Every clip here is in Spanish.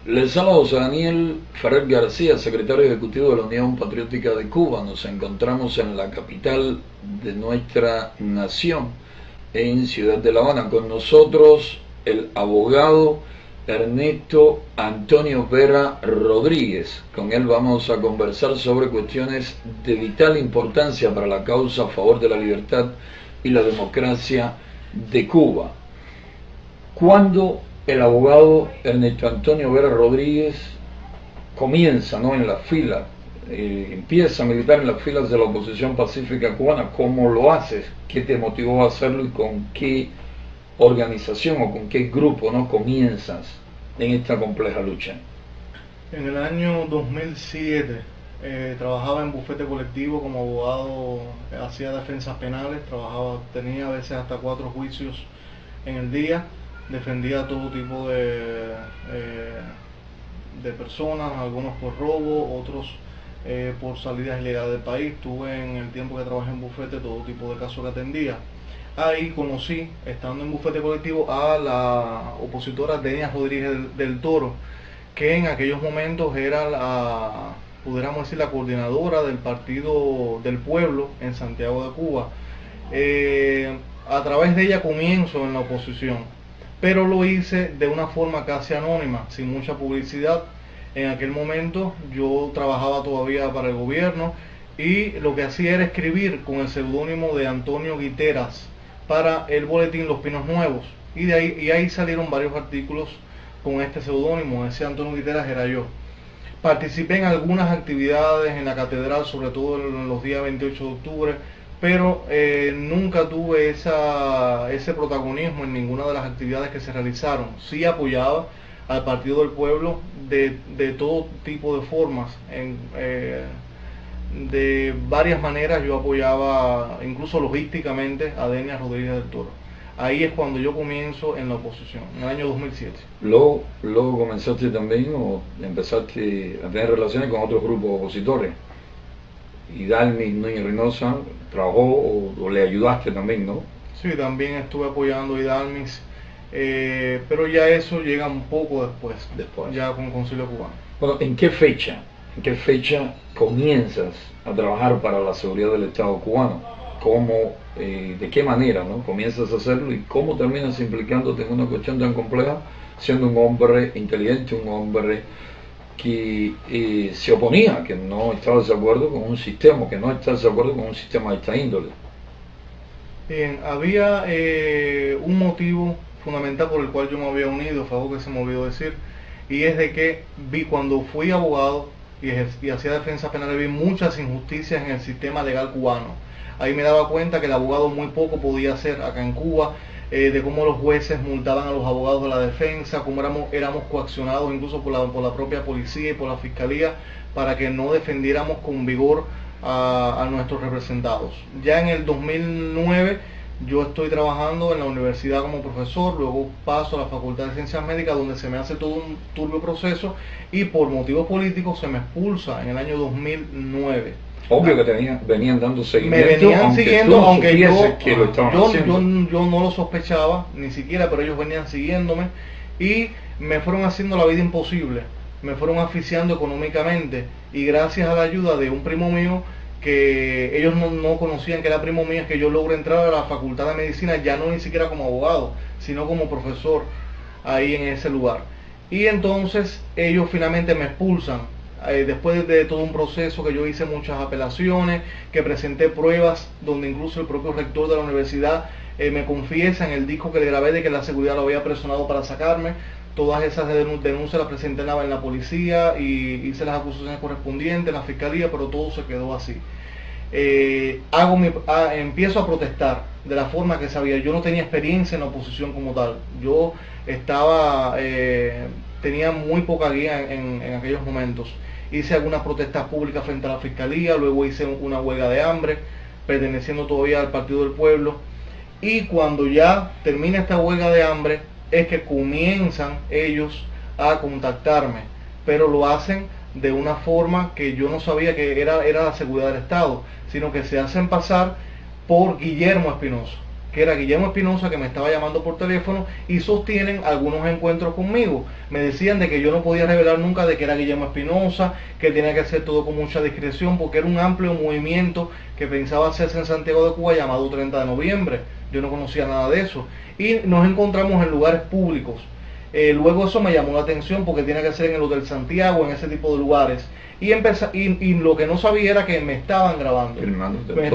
Les habla José Daniel Ferrer García, secretario ejecutivo de la Unión Patriótica de Cuba. Nos encontramos en la capital de nuestra nación, en Ciudad de La Habana. Con nosotros el abogado Ernesto Antonio Vera Rodríguez. Con él vamos a conversar sobre cuestiones de vital importancia para la causa a favor de la libertad y la democracia de Cuba. Cuando el abogado Ernesto Antonio Vera Rodríguez comienza, ¿no?, en la fila, empieza a militar en las filas de la oposición pacífica cubana, ¿cómo lo haces? ¿Qué te motivó a hacerlo y con qué organización o con qué grupo, ¿no?, comienzas en esta compleja lucha? En el año 2007 trabajaba en bufete colectivo como abogado, hacía defensas penales, tenía a veces hasta 4 juicios en el día, defendía todo tipo de personas, algunos por robo, otros por salidas ilegales del país. Tuve en el tiempo que trabajé en bufete todo tipo de casos que atendía. Ahí conocí, estando en bufete colectivo, a la opositora Denia Rodríguez del Toro, que en aquellos momentos era pudiéramos decir, la coordinadora del Partido del Pueblo en Santiago de Cuba. A través de ella comienzo en la oposición, pero lo hice de una forma casi anónima, sin mucha publicidad. En aquel momento yo trabajaba todavía para el gobierno y lo que hacía era escribir con el seudónimo de Antonio Guiteras para el boletín Los Pinos Nuevos, y ahí salieron varios artículos con este seudónimo. Ese Antonio Guiteras era yo. Participé en algunas actividades en la catedral, sobre todo en los días 28 de octubre, pero nunca tuve ese protagonismo en ninguna de las actividades que se realizaron. Sí apoyaba al Partido del Pueblo de todo tipo de formas, de varias maneras. Yo apoyaba incluso logísticamente a Denia Rodríguez del Toro. Ahí es cuando yo comienzo en la oposición, en el año 2007. Luego comenzaste también o empezaste a tener relaciones con otros grupos opositores. Idalmis Núñez Reynosa trabajó o le ayudaste también, ¿no? Sí, también estuve apoyando a Idalmis, pero ya eso llega un poco después. Ya con Concilio Cubano. Bueno, ¿en qué fecha comienzas a trabajar para la seguridad del Estado cubano? ¿Cómo, de qué manera, ¿no?, comienzas a hacerlo y cómo terminas implicándote en una cuestión tan compleja, siendo un hombre inteligente, un hombre que se oponía, que no estaba de acuerdo con un sistema, que no está de acuerdo con un sistema de esta índole? Bien, había un motivo fundamental por el cual yo me había unido, fue algo que se me olvidó decir, y es de que cuando fui abogado y hacía defensa penal, vi muchas injusticias en el sistema legal cubano. Ahí me daba cuenta que el abogado muy poco podía hacer acá en Cuba, de cómo los jueces multaban a los abogados de la defensa, cómo éramos coaccionados incluso por la propia policía y por la fiscalía para que no defendiéramos con vigor a nuestros representados. Ya en el 2009 yo estoy trabajando en la universidad como profesor, luego paso a la Facultad de Ciencias Médicas, donde se me hace todo un turbio proceso y por motivos políticos se me expulsa en el año 2009. Obvio que venían dando seguimiento, me venían siguiendo, aunque yo no lo sospechaba ni siquiera, pero ellos venían siguiéndome y me fueron haciendo la vida imposible, me fueron asfixiando económicamente, y gracias a la ayuda de un primo mío, que ellos no conocían que era primo mío, es que yo logro entrar a la Facultad de Medicina, ya no ni siquiera como abogado, sino como profesor ahí en ese lugar. Y entonces ellos finalmente me expulsan, después de todo un proceso que yo hice muchas apelaciones, que presenté pruebas, donde incluso el propio rector de la universidad me confiesa en el disco que le grabé de que la seguridad lo había presionado para sacarme. Todas esas denuncias las presenté en la policía y hice las acusaciones correspondientes en la fiscalía, pero todo se quedó así. Empiezo a protestar de la forma que sabía. Yo no tenía experiencia en la oposición como tal. Yo tenía muy poca guía en aquellos momentos. Hice algunas protestas públicas frente a la fiscalía, luego hice una huelga de hambre, perteneciendo todavía al Partido del Pueblo. Y cuando ya termina esta huelga de hambre, es que comienzan ellos a contactarme, pero lo hacen de una forma que yo no sabía que era la seguridad del Estado, sino que se hacen pasar por Guillermo Espinosa. que era Guillermo Espinosa, que me estaba llamando por teléfono, y sostienen algunos encuentros conmigo. Me decían de que yo no podía revelar nunca de que era Guillermo Espinosa, que tenía que hacer todo con mucha discreción, porque era un amplio movimiento que pensaba hacerse en Santiago de Cuba llamado 30 de noviembre. Yo no conocía nada de eso. Y nos encontramos en lugares públicos. Luego eso me llamó la atención porque tiene que ser en el Hotel Santiago, en ese tipo de lugares. Y lo que no sabía era que me estaban grabando, me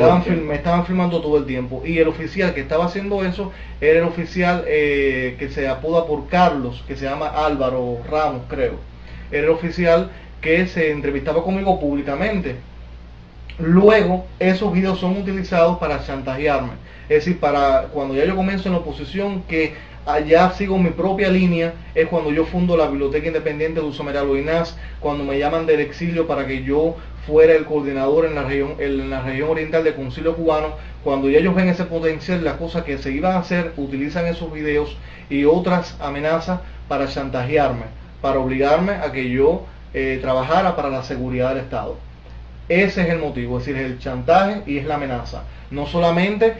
estaban filmando todo el tiempo. Y el oficial que estaba haciendo eso era el oficial que se apoda por Carlos, que se llama Álvaro Ramos, creo. Era el oficial que se entrevistaba conmigo públicamente. Luego, esos videos son utilizados para chantajearme. Es decir, para cuando ya yo comienzo en la oposición, que allá sigo mi propia línea, es cuando yo fundo la Biblioteca Independiente de Uso María Loinás, cuando me llaman del exilio para que yo fuera el coordinador en la región oriental del Concilio Cubano. Cuando ya ellos ven ese potencial, las cosas que se iban a hacer, utilizan esos videos y otras amenazas para chantajearme, para obligarme a que yo trabajara para la seguridad del Estado. Ese es el motivo, es decir, es el chantaje y es la amenaza. No solamente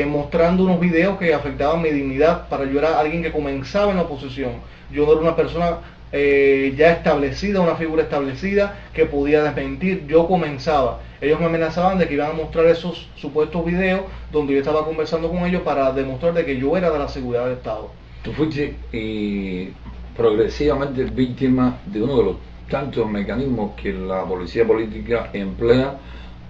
mostrando unos videos que afectaban mi dignidad, para yo era alguien que comenzaba en la oposición. Yo no era una persona ya establecida, una figura establecida que podía desmentir. Yo comenzaba. Ellos me amenazaban de que iban a mostrar esos supuestos videos donde yo estaba conversando con ellos para demostrar de que yo era de la seguridad del Estado. Tú fuiste progresivamente víctima de uno de los tantos mecanismos que la policía política emplea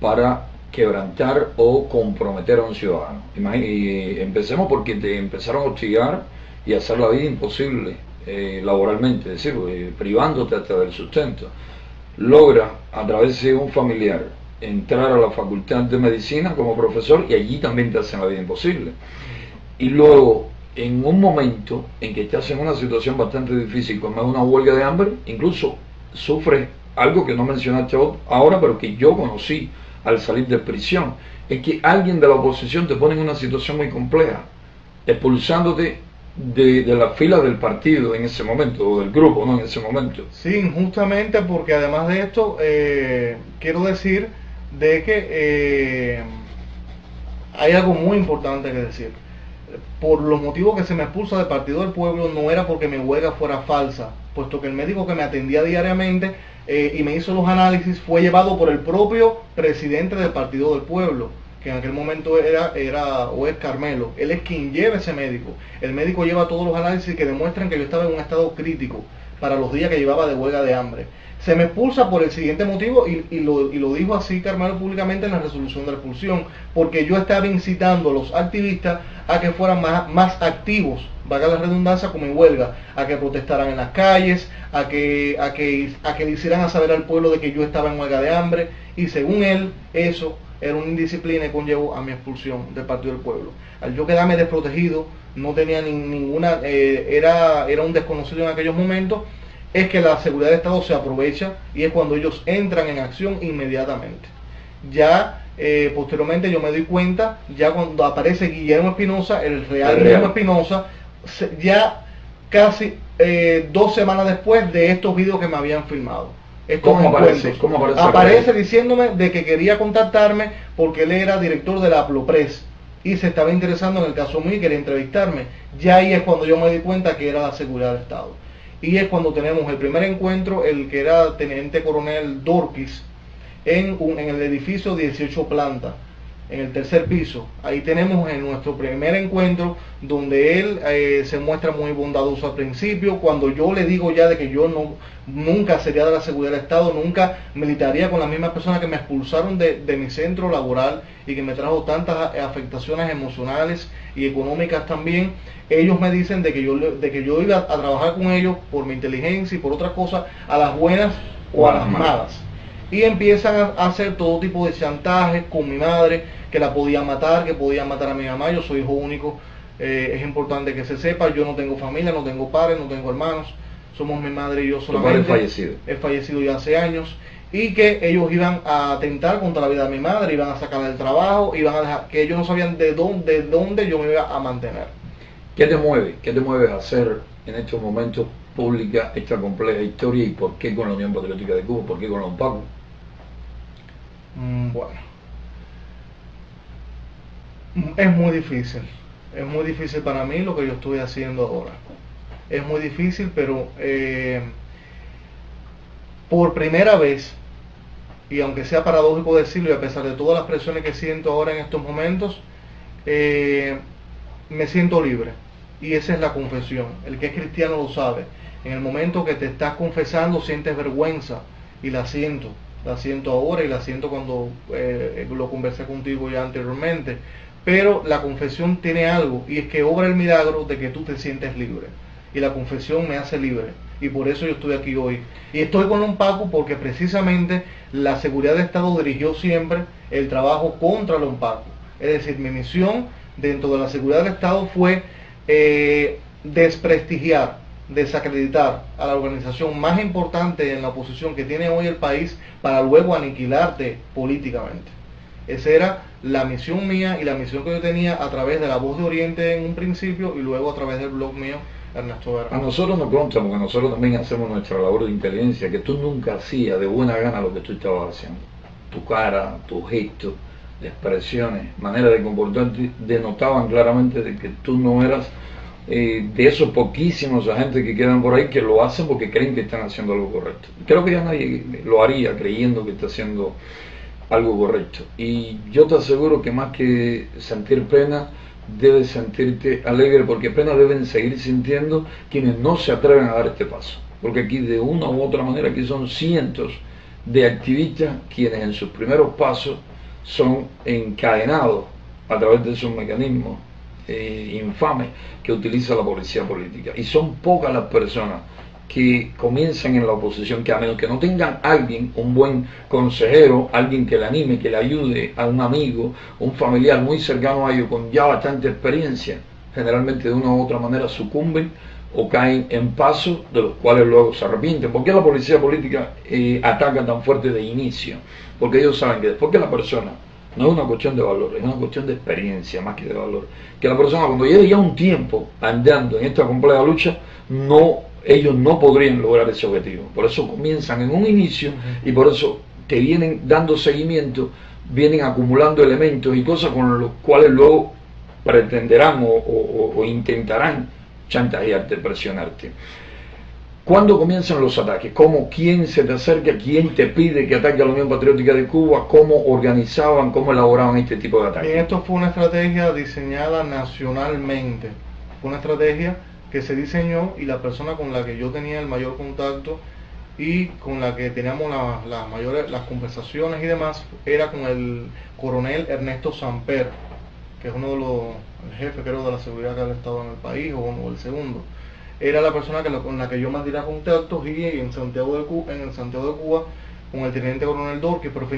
para quebrantar o comprometer a un ciudadano. Y empecemos porque te empezaron a hostigar y a hacer la vida imposible laboralmente, es decir, privándote hasta del sustento. Logra a través de un familiar entrar a la facultad de medicina como profesor y allí también te hacen la vida imposible. Y luego, en un momento en que estás en una situación bastante difícil, como es una huelga de hambre, incluso sufres algo que no mencionaste ahora, pero que yo conocí al salir de prisión, es que alguien de la oposición te pone en una situación muy compleja, expulsándote de la fila del partido en ese momento, o del grupo, ¿no? En ese momento. Sí, justamente porque además de esto, quiero decir de que hay algo muy importante que decir. Por los motivos que se me expulsa del Partido del Pueblo no era porque mi huelga fuera falsa, puesto que el médico que me atendía diariamente y me hizo los análisis fue llevado por el propio presidente del Partido del Pueblo, que en aquel momento era o es Carmelo. Él es quien lleva ese médico. El médico lleva todos los análisis que demuestran que yo estaba en un estado crítico para los días que llevaba de huelga de hambre. Se me expulsa por el siguiente motivo y lo dijo así Carmelo públicamente en la resolución de la expulsión, porque yo estaba incitando a los activistas a que fueran más activos, valga la redundancia, como en huelga, a que protestaran en las calles, a que le hicieran a saber al pueblo de que yo estaba en huelga de hambre, y según él, eso era una indisciplina y conllevó a mi expulsión del Partido del Pueblo. Al yo quedarme desprotegido, no tenía ninguna, era un desconocido en aquellos momentos, es que la seguridad del Estado se aprovecha y es cuando ellos entran en acción inmediatamente. Ya posteriormente yo me doy cuenta, ya cuando aparece Guillermo Espinosa, el real Guillermo Espinosa, ya casi 2 semanas después de estos videos que me habían filmado. ¿Cómo aparece? Aparece diciéndome de que quería contactarme porque él era director de la Aplopres y se estaba interesando en el caso mío y quería entrevistarme. Ya ahí es cuando yo me di cuenta que era la seguridad del Estado. Y es cuando tenemos el primer encuentro, el que era teniente coronel Dorquis, en el edificio 18 plantas, en el tercer piso. Ahí tenemos en nuestro primer encuentro, donde él se muestra muy bondadoso al principio, cuando yo le digo ya de que yo nunca sería de la seguridad del Estado, nunca militaría con las mismas personas que me expulsaron de mi centro laboral y que me trajo tantas afectaciones emocionales y económicas también. Ellos me dicen de que yo iba a trabajar con ellos por mi inteligencia y por otras cosas, a las buenas o a las malas. Y empiezan a hacer todo tipo de chantajes con mi madre, que la podían matar, que podían matar a mi mamá. Yo soy hijo único, es importante que se sepa, yo no tengo familia, no tengo padres, no tengo hermanos, somos mi madre y yo solamente. ¿Tu padre es fallecido? Es fallecido ya hace años. Y que ellos iban a atentar contra la vida de mi madre, iban a sacarla del trabajo, iban a dejar, que ellos no sabían de dónde yo me iba a mantener. ¿Qué te mueve? ¿Qué te mueve a hacer en estos momentos pública esta compleja historia y por qué con la Unión Patriótica de Cuba? ¿Por qué con la UNPACU? Bueno, Es muy difícil para mí lo que yo estoy haciendo ahora. Es muy difícil, pero por primera vez, y aunque sea paradójico decirlo, y a pesar de todas las presiones que siento ahora en estos momentos, me siento libre. Y esa es la confesión. El que es cristiano lo sabe. En el momento que te estás confesando sientes vergüenza, y la siento ahora y la siento cuando lo conversé contigo ya anteriormente. Pero la confesión tiene algo, y es que obra el milagro de que tú te sientes libre. Y la confesión me hace libre. Y por eso yo estoy aquí hoy. Y estoy con Lompacu porque precisamente la seguridad de Estado dirigió siempre el trabajo contra Lompacu. Es decir, mi misión dentro de la seguridad del Estado fue desprestigiar, desacreditar a la organización más importante en la oposición que tiene hoy el país, para luego aniquilarte políticamente. Esa era la misión mía y la misión que yo tenía a través de La Voz de Oriente en un principio, y luego a través del blog mío, Ernesto Guerra. A nosotros nos consta, porque nosotros también hacemos nuestra labor de inteligencia, que tú nunca hacías de buena gana lo que tú estabas haciendo. Tu cara, tus gestos, expresiones, manera de comportarte denotaban claramente de que tú no eras de esos poquísimos agentes que quedan por ahí que lo hacen porque creen que están haciendo algo correcto. Creo que ya nadie lo haría creyendo que está haciendo algo correcto. Y yo te aseguro que más que sentir pena, debes sentirte alegre, porque pena deben seguir sintiendo quienes no se atreven a dar este paso. Porque aquí de una u otra manera, aquí son cientos de activistas quienes en sus primeros pasos son encadenados a través de esos mecanismos infames que utiliza la policía política. Y son pocas las personas que comienzan en la oposición, que a menos que no tengan alguien, un buen consejero, alguien que le anime, que le ayude, a un amigo, un familiar muy cercano a ellos con ya bastante experiencia, generalmente de una u otra manera sucumben o caen en pasos de los cuales luego se arrepienten. ¿Por qué la policía política ataca tan fuerte de inicio? Porque ellos saben que después que la persona, no es una cuestión de valor, es una cuestión de experiencia más que de valor, que la persona cuando lleve ya un tiempo andando en esta compleja lucha, ellos no podrían lograr ese objetivo. Por eso comienzan en un inicio y por eso te vienen dando seguimiento, vienen acumulando elementos y cosas con los cuales luego pretenderán o intentarán chantajearte, presionarte. ¿Cuándo comienzan los ataques? ¿Cómo? ¿Quién se te acerca? ¿Quién te pide que ataque a la Unión Patriótica de Cuba? ¿Cómo organizaban, cómo elaboraban este tipo de ataques? Bien, esto fue una estrategia diseñada nacionalmente. Fue una estrategia que se diseñó, y la persona con la que yo tenía el mayor contacto y con la que teníamos las conversaciones y demás, era con el coronel Ernesto Samper, que es uno de los jefes, creo, de la seguridad que ha estado en el país, o el segundo. Era la persona con la que yo más diera contactos, y en Santiago de Cuba con el teniente coronel Dorque, pero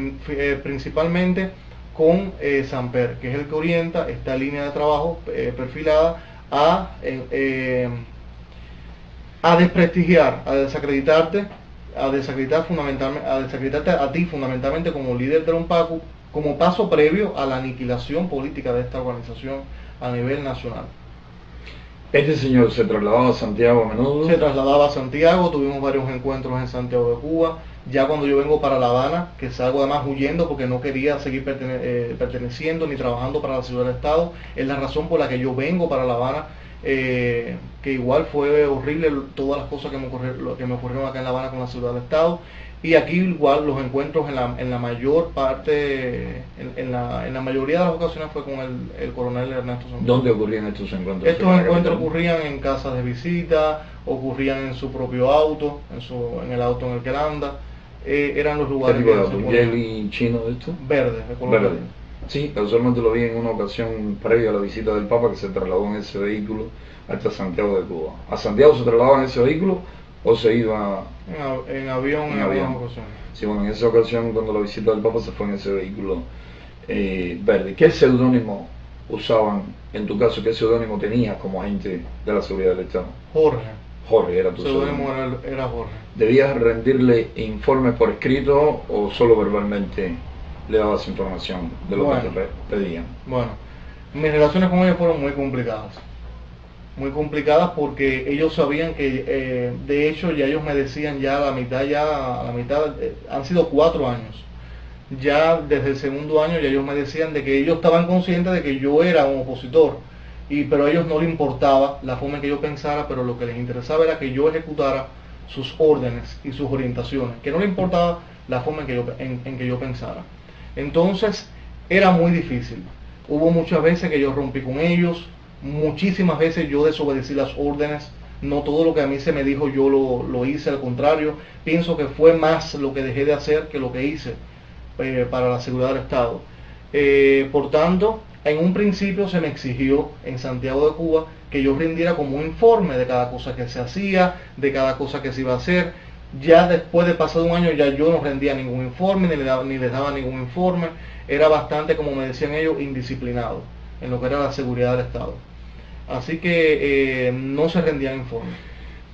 principalmente con Samper, que es el que orienta esta línea de trabajo perfilada a desprestigiar, a desacreditarte, a desacreditarte a ti fundamentalmente como líder de Lompacu, como paso previo a la aniquilación política de esta organización a nivel nacional. ¿Este señor se trasladaba a Santiago a menudo? Se trasladaba a Santiago, tuvimos varios encuentros en Santiago de Cuba. Ya cuando yo vengo para La Habana, que salgo además huyendo porque no quería seguir perteneciendo ni trabajando para la ciudad del Estado, es la razón por la que yo vengo para La Habana, que igual fue horrible todas las cosas que me ocurrieron acá en La Habana con la ciudad del Estado. Y aquí igual los encuentros en la mayor parte, en la mayoría de las ocasiones fue con el coronel Ernesto Samper. ¿Dónde ocurrían estos encuentros? Estos encuentros ocurrían en casas de visita, ocurrían en su propio auto, en el auto en el que él anda. Eran los lugares. ¿Qué tipo de auto? ¿Un Jelly chino de esto? Verde, de color verde. Sí, casualmente lo vi en una ocasión previa a la visita del Papa, que se trasladó en ese vehículo hasta Santiago de Cuba. ¿A Santiago se trasladaba en ese vehículo o se iba en avión en algunas ocasiones? Sí, bueno, en esa ocasión, cuando la visita del Papa, se fue en ese vehículo verde. ¿Qué seudónimo usaban en tu caso? ¿Qué seudónimo tenías como agente de la seguridad del Estado? Jorge era tu seudónimo. Era Jorge. ¿Debías rendirle informes por escrito o solo verbalmente le dabas información de lo que te pedían? Bueno, mis relaciones con ellos fueron muy complicadas porque ellos sabían que de hecho ya ellos me decían a la mitad han sido 4 años ya desde el segundo año ya ellos me decían de que ellos estaban conscientes de que yo era un opositor, pero a ellos no les importaba la forma en que yo pensara, pero lo que les interesaba era que yo ejecutara sus órdenes y sus orientaciones, que no les importaba la forma en que yo pensara. Entonces era muy difícil. Hubo muchas veces que yo rompí con ellos, muchísimas veces yo desobedecí las órdenes. No todo lo que a mí se me dijo yo lo hice, al contrario, pienso que fue más lo que dejé de hacer que lo que hice para la seguridad del Estado. Por tanto, en un principio se me exigió en Santiago de Cuba que yo rindiera como un informe de cada cosa que se hacía, de cada cosa que se iba a hacer. Ya después de pasado un año ya yo no rendía ningún informe, ni les daba ningún informe. Era bastante, como me decían ellos, indisciplinado en lo que era la seguridad del Estado. Así que no se rendían informes.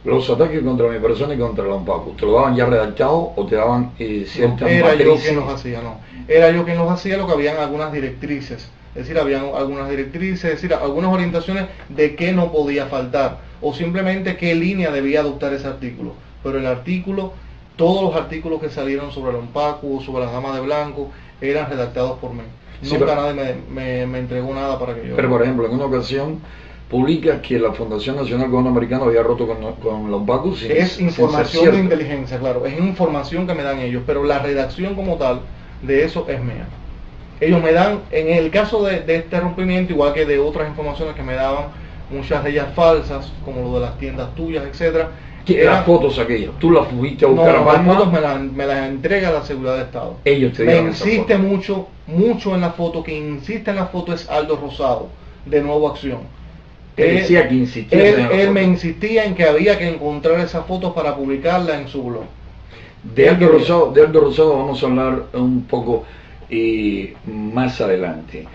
Los ataques contra mi persona y contra la UNPACU, ¿te lo daban ya redactado o te daban ciertas no, era matrices? yo quien los hacía, no. Era yo quien los hacía, lo que habían algunas directrices. Es decir, habían algunas directrices, es decir, algunas orientaciones de qué no podía faltar, o simplemente qué línea debía adoptar ese artículo. Pero el artículo, todos los artículos que salieron sobre la UNPACU o sobre las damas de blanco, eran redactados por mí. Sí, Nunca pero, nadie me entregó nada para que yo... Pero por ejemplo, en una ocasión publica que la Fundación Nacional Cubano Americana había roto con la UNPACU es información de inteligencia, claro, es información que me dan ellos, pero la redacción como tal de eso es mía. Ellos me dan, en el caso de este rompimiento, igual que de otras informaciones que me daban, muchas de ellas falsas, como lo de las tiendas tuyas, etcétera. Las fotos aquellas, tú las fuiste a buscar no, a las fotos me las entrega la seguridad del Estado. Ellos te me insiste mucho en la foto, que insiste en la foto es Aldo Rosado, de Nuevo Acción. Decía que insistía él me insistía en que había que encontrar esas fotos para publicarla en su blog. De Aldo Rosado vamos a hablar un poco más adelante.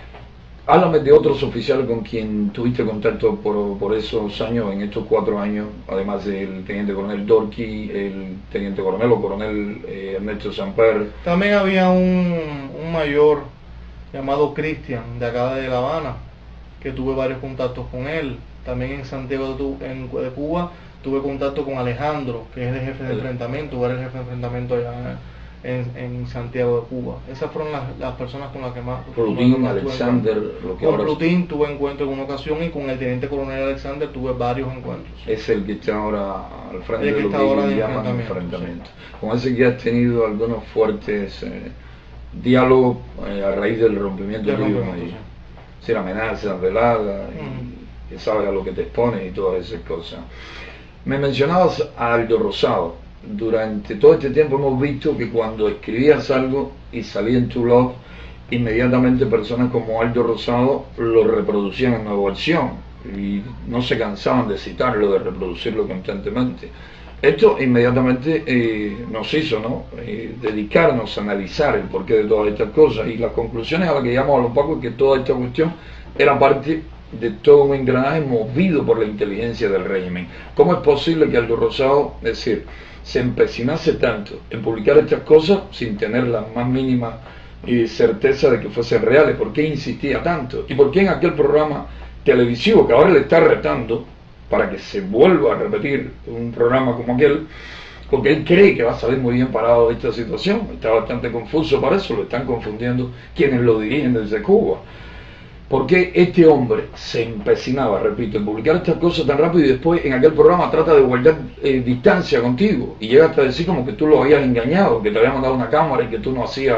Háblame de otros oficiales con quien tuviste contacto por esos años, en estos 4 años, además del teniente coronel Dorqui, el teniente coronel o coronel Ernesto Samper. También había un mayor llamado Cristian, de acá de La Habana, que tuve varios contactos con él. También en Santiago de Cuba tuve contacto con Alejandro, que es el jefe de enfrentamiento, era el jefe de enfrentamiento allá en Santiago de Cuba. Esas fueron las personas con las que más... Plutín, Alexander, lo que con ahora... Plutín tuve encuentro en una ocasión, y con el teniente coronel Alexander tuve varios encuentros. Es el que está ahora al frente de lo que ellos llaman enfrentamiento. Sí. Con ese que has tenido algunos fuertes diálogos a raíz del rompimiento tuyo con ellos. Sin amenazas, veladas, que sabes a lo que te expones y todas esas cosas. Me mencionabas a Aldo Rosado. Durante todo este tiempo hemos visto que cuando escribías algo y salía en tu blog, inmediatamente personas como Aldo Rosado lo reproducían en Nueva Acción y no se cansaban de citarlo, de reproducirlo constantemente. Esto inmediatamente nos hizo, ¿no? Dedicarnos a analizar el porqué de todas estas cosas, y las conclusiones a las que llegamos a los pocos es que toda esta cuestión era parte de todo un engranaje movido por la inteligencia del régimen. ¿Cómo es posible que Aldo Rosado, es decir, se empecinase tanto en publicar estas cosas sin tener la más mínima certeza de que fuesen reales? ¿Por qué insistía tanto? ¿Y por qué en aquel programa televisivo que ahora le está retando para que se vuelva a repetir un programa como aquel, porque él cree que va a salir muy bien parado de esta situación? Está bastante confuso para eso, lo están confundiendo quienes lo dirigen desde Cuba. ¿Por qué este hombre se empecinaba, repito, en publicar estas cosas tan rápido, y después en aquel programa trata de guardar distancia contigo y llega hasta decir como que tú lo habías engañado, que te había mandado una cámara y que tú no hacías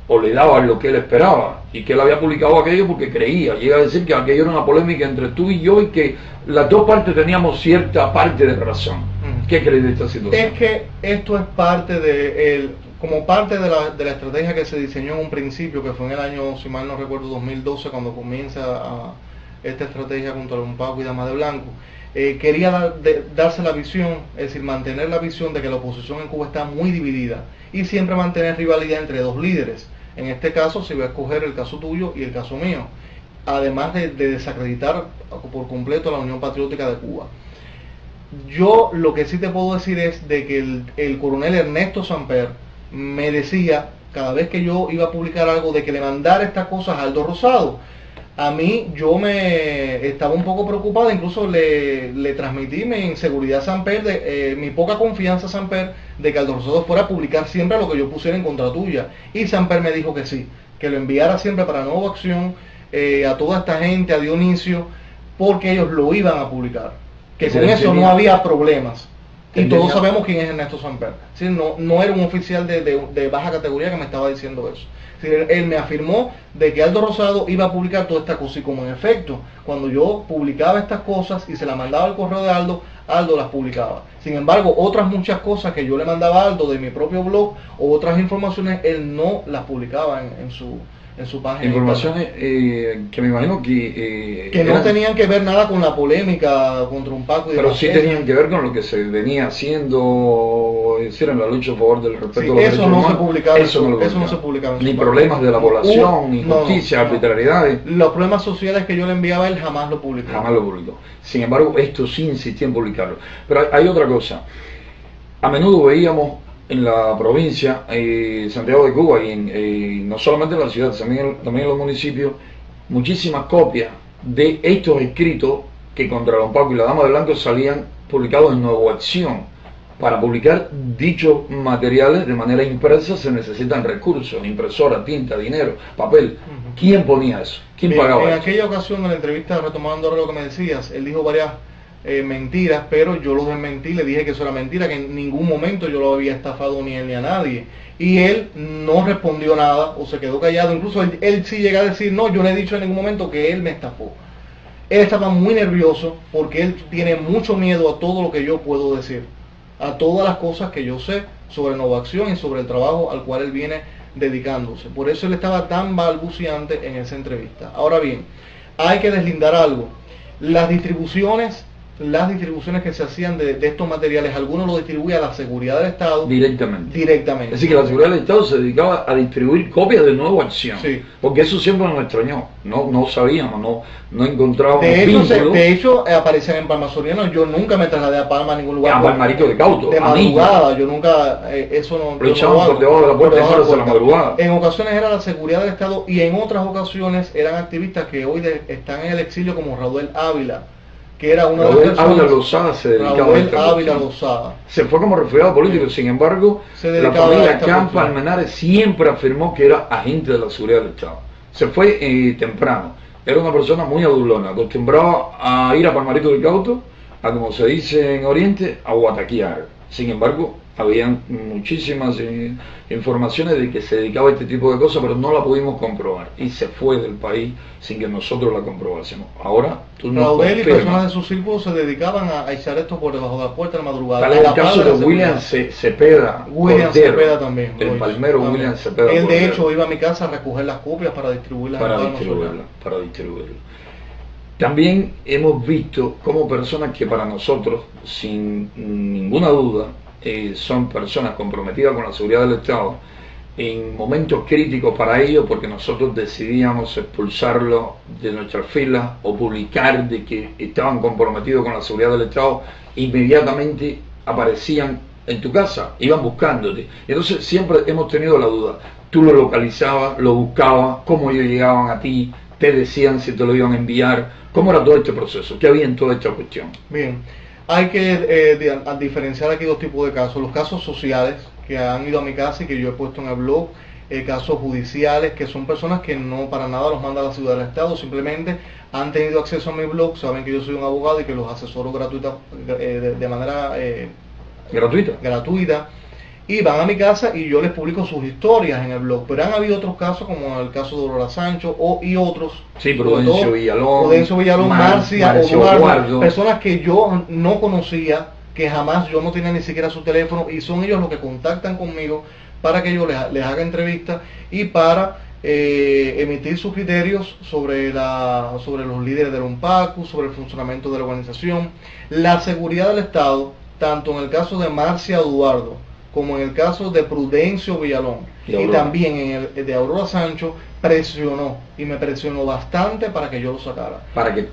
o le dabas lo que él esperaba, y que él había publicado aquello porque creía? Llega a decir que aquello era una polémica entre tú y yo y que las dos partes teníamos cierta parte de razón. ¿Qué crees de esta situación? Es que esto es parte como parte de la estrategia que se diseñó en un principio, que fue en el año, si mal no recuerdo, 2012, cuando comienza esta estrategia contra el UNPACU y Damas de Blanco. Quería darse la visión, es decir, mantener la visión de que la oposición en Cuba está muy dividida, y siempre mantener rivalidad entre dos líderes. En este caso se iba a escoger el caso tuyo y el caso mío, además de desacreditar por completo a la Unión Patriótica de Cuba. Yo lo que sí te puedo decir es de que el coronel Ernesto Samper me decía, cada vez que yo iba a publicar algo, de que le mandara estas cosas a Aldo Rosado. A mí yo me estaba un poco preocupada, incluso le transmití mi inseguridad a Samper, mi poca confianza a Samper de que Aldo Rosado fuera a publicar siempre lo que yo pusiera en contra tuya. Y Samper me dijo que sí, que lo enviara siempre para Nueva Acción, a toda esta gente, a Dionisio, porque ellos lo iban a publicar. Que con eso no había problemas. Y todos sabemos quién es Ernesto Samper. ¿Sí? No era un oficial de baja categoría que me estaba diciendo eso. ¿Sí? Él me afirmó de que Aldo Rosado iba a publicar toda esta cosa, y como en efecto, cuando yo publicaba estas cosas y se las mandaba al correo de Aldo, Aldo las publicaba. Sin embargo, otras muchas cosas que yo le mandaba a Aldo de mi propio blog o otras informaciones, él no las publicaba en su página. Informaciones que me imagino que no tenían que ver nada con la polémica contra un Paco. Pero sí tenían que ver con lo que se venía haciendo, en la lucha a favor del respeto a los derechos humanos. Eso no se publicaba. Ni problemas de la población, ni justicia, arbitrariedades. Los problemas sociales que yo le enviaba a él jamás lo publicó. Jamás lo publicó. Sin embargo, esto sí insistía en publicarlo. Pero hay otra cosa. A menudo veíamos en la provincia, Santiago de Cuba, y no solamente en la ciudad, también en los municipios, muchísimas copias de estos escritos que contra Don Paco y la Dama de Blanco salían publicados en Nueva Acción. Para publicar dichos materiales de manera impresa se necesitan recursos, impresora, tinta, dinero, papel. ¿Quién ponía eso? ¿Quién pagaba eso? En aquella ocasión, en la entrevista, retomando ahora lo que me decías, él dijo varias mentiras, pero yo lo desmentí, le dije que eso era mentira, que en ningún momento yo lo había estafado ni él ni a nadie. Y él no respondió nada o se quedó callado. Incluso él sí llega a decir, no, yo no he dicho en ningún momento que él me estafó. Él estaba muy nervioso porque él tiene mucho miedo a todo lo que yo puedo decir, a todas las cosas que yo sé sobre Nueva Acción y sobre el trabajo al cual él viene dedicándose. Por eso él estaba tan balbuciante en esa entrevista. Ahora bien, hay que deslindar algo. Las distribuciones que se hacían de estos materiales, algunos lo distribuía a la seguridad del Estado directamente. Es decir, que la seguridad del Estado se dedicaba a distribuir copias de Nueva Acción. Sí. Porque eso siempre nos extrañó. No sabíamos, no encontrábamos vínculos. De hecho, aparecían en Palma Soriano. Yo nunca me trasladé a Palma a ningún lugar. A Palmarito de Cauto. De madrugada. Yo nunca, eso no. Lo echaban por debajo de la puerta en horas de la madrugada. En ocasiones era la seguridad del Estado y en otras ocasiones eran activistas que hoy están en el exilio, como Raúl Ávila, que era una de las personas. Ávila Lozada se dedicaba a esta Ávila Lozada. Se fue como refugiado político, sin embargo, la familia Campa Almenares siempre afirmó que era agente de la seguridad del Estado. Se fue temprano. Era una persona muy adulona, acostumbraba a ir a Palmarito del Cauto, a como se dice en Oriente, a guataquear. Sin embargo, habían muchísimas informaciones de que se dedicaba a este tipo de cosas, pero no la pudimos comprobar y se fue del país sin que nosotros la comprobásemos. Ahora tú no Raúl y personas de su círculo se dedicaban a echar esto por debajo de la puerta de la madrugada. Tal es el caso de William Cepeda. William Cepeda también. El palmero William Cepeda. Él de hecho iba a mi casa a recoger las copias para distribuirlas. Para distribuirlas. También hemos visto como personas que para nosotros, sin ninguna duda, son personas comprometidas con la seguridad del Estado, en momentos críticos para ellos, porque nosotros decidíamos expulsarlos de nuestras filas o publicar de que estaban comprometidos con la seguridad del Estado, inmediatamente aparecían en tu casa, iban buscándote. Entonces siempre hemos tenido la duda, tú lo localizabas, lo buscabas, cómo ellos llegaban a ti, te decían si te lo iban a enviar, cómo era todo este proceso, qué había en toda esta cuestión. Bien. Hay que diferenciar aquí dos tipos de casos. Los casos sociales, que han ido a mi casa y que yo he puesto en el blog. Casos judiciales, que son personas que no para nada los manda la ciudad del Estado, simplemente han tenido acceso a mi blog, saben que yo soy un abogado y que los asesoro de manera gratuita. Y van a mi casa y yo les publico sus historias en el blog. Pero han habido otros casos, como el caso de Aurora Sancho y otros. Sí, Prudencio Villalón, Marcia, Eduardo, personas que yo no conocía, que jamás yo no tenía ni siquiera su teléfono, y son ellos los que contactan conmigo para que yo les haga entrevistas y para emitir sus criterios sobre los líderes del UNPACU, sobre el funcionamiento de la organización, la seguridad del Estado, tanto en el caso de Marcia Eduardo, como en el caso de Prudencio Villalón y también en el de Aurora Sancho, presionó y me presionó bastante para que yo lo sacara, para que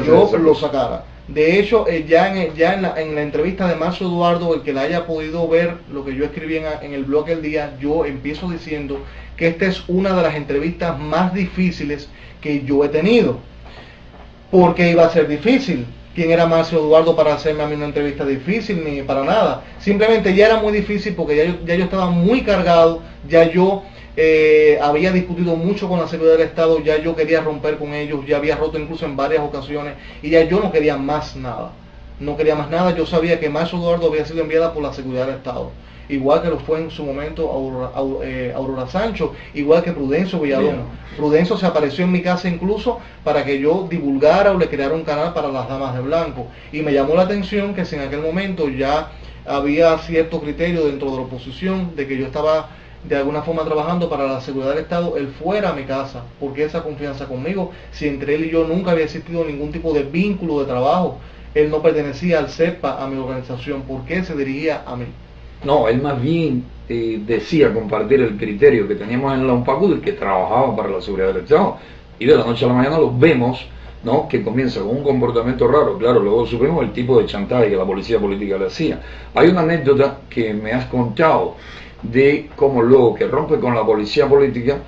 yo lo sacara. De hecho, en la entrevista de Marcio Eduardo, el que la haya podido ver lo que yo escribí en el blog el día, yo empiezo diciendo que esta es una de las entrevistas más difíciles que yo he tenido. ¿Por qué iba a ser difícil? ¿Quién era Marcio Eduardo para hacerme a mí una entrevista difícil? Ni para nada. Simplemente ya era muy difícil porque ya yo estaba muy cargado, ya yo había discutido mucho con la seguridad del Estado, ya yo quería romper con ellos, ya había roto incluso en varias ocasiones y ya yo no quería más nada. No quería más nada, yo sabía que Marcio Eduardo había sido enviada por la seguridad del Estado. Igual que lo fue en su momento Aurora Sancho, igual que Prudencio Villalón. Prudencio se apareció en mi casa incluso para que yo divulgara o le creara un canal para las damas de blanco. Y me llamó la atención que si en aquel momento ya había cierto criterio dentro de la oposición de que yo estaba de alguna forma trabajando para la seguridad del Estado, él fuera a mi casa. ¿Por qué esa confianza conmigo? Si entre él y yo nunca había existido ningún tipo de vínculo de trabajo, él no pertenecía al CEPA, a mi organización, ¿por qué se dirigía a mí? No, él más bien decía compartir el criterio que teníamos en la UNPACUD, que trabajaba para la seguridad del Estado, y de la noche a la mañana los vemos, ¿no?, que comienza con un comportamiento raro. Claro, luego supimos el tipo de chantaje que la policía política le hacía. Hay una anécdota que me has contado de cómo luego que rompe con la policía política,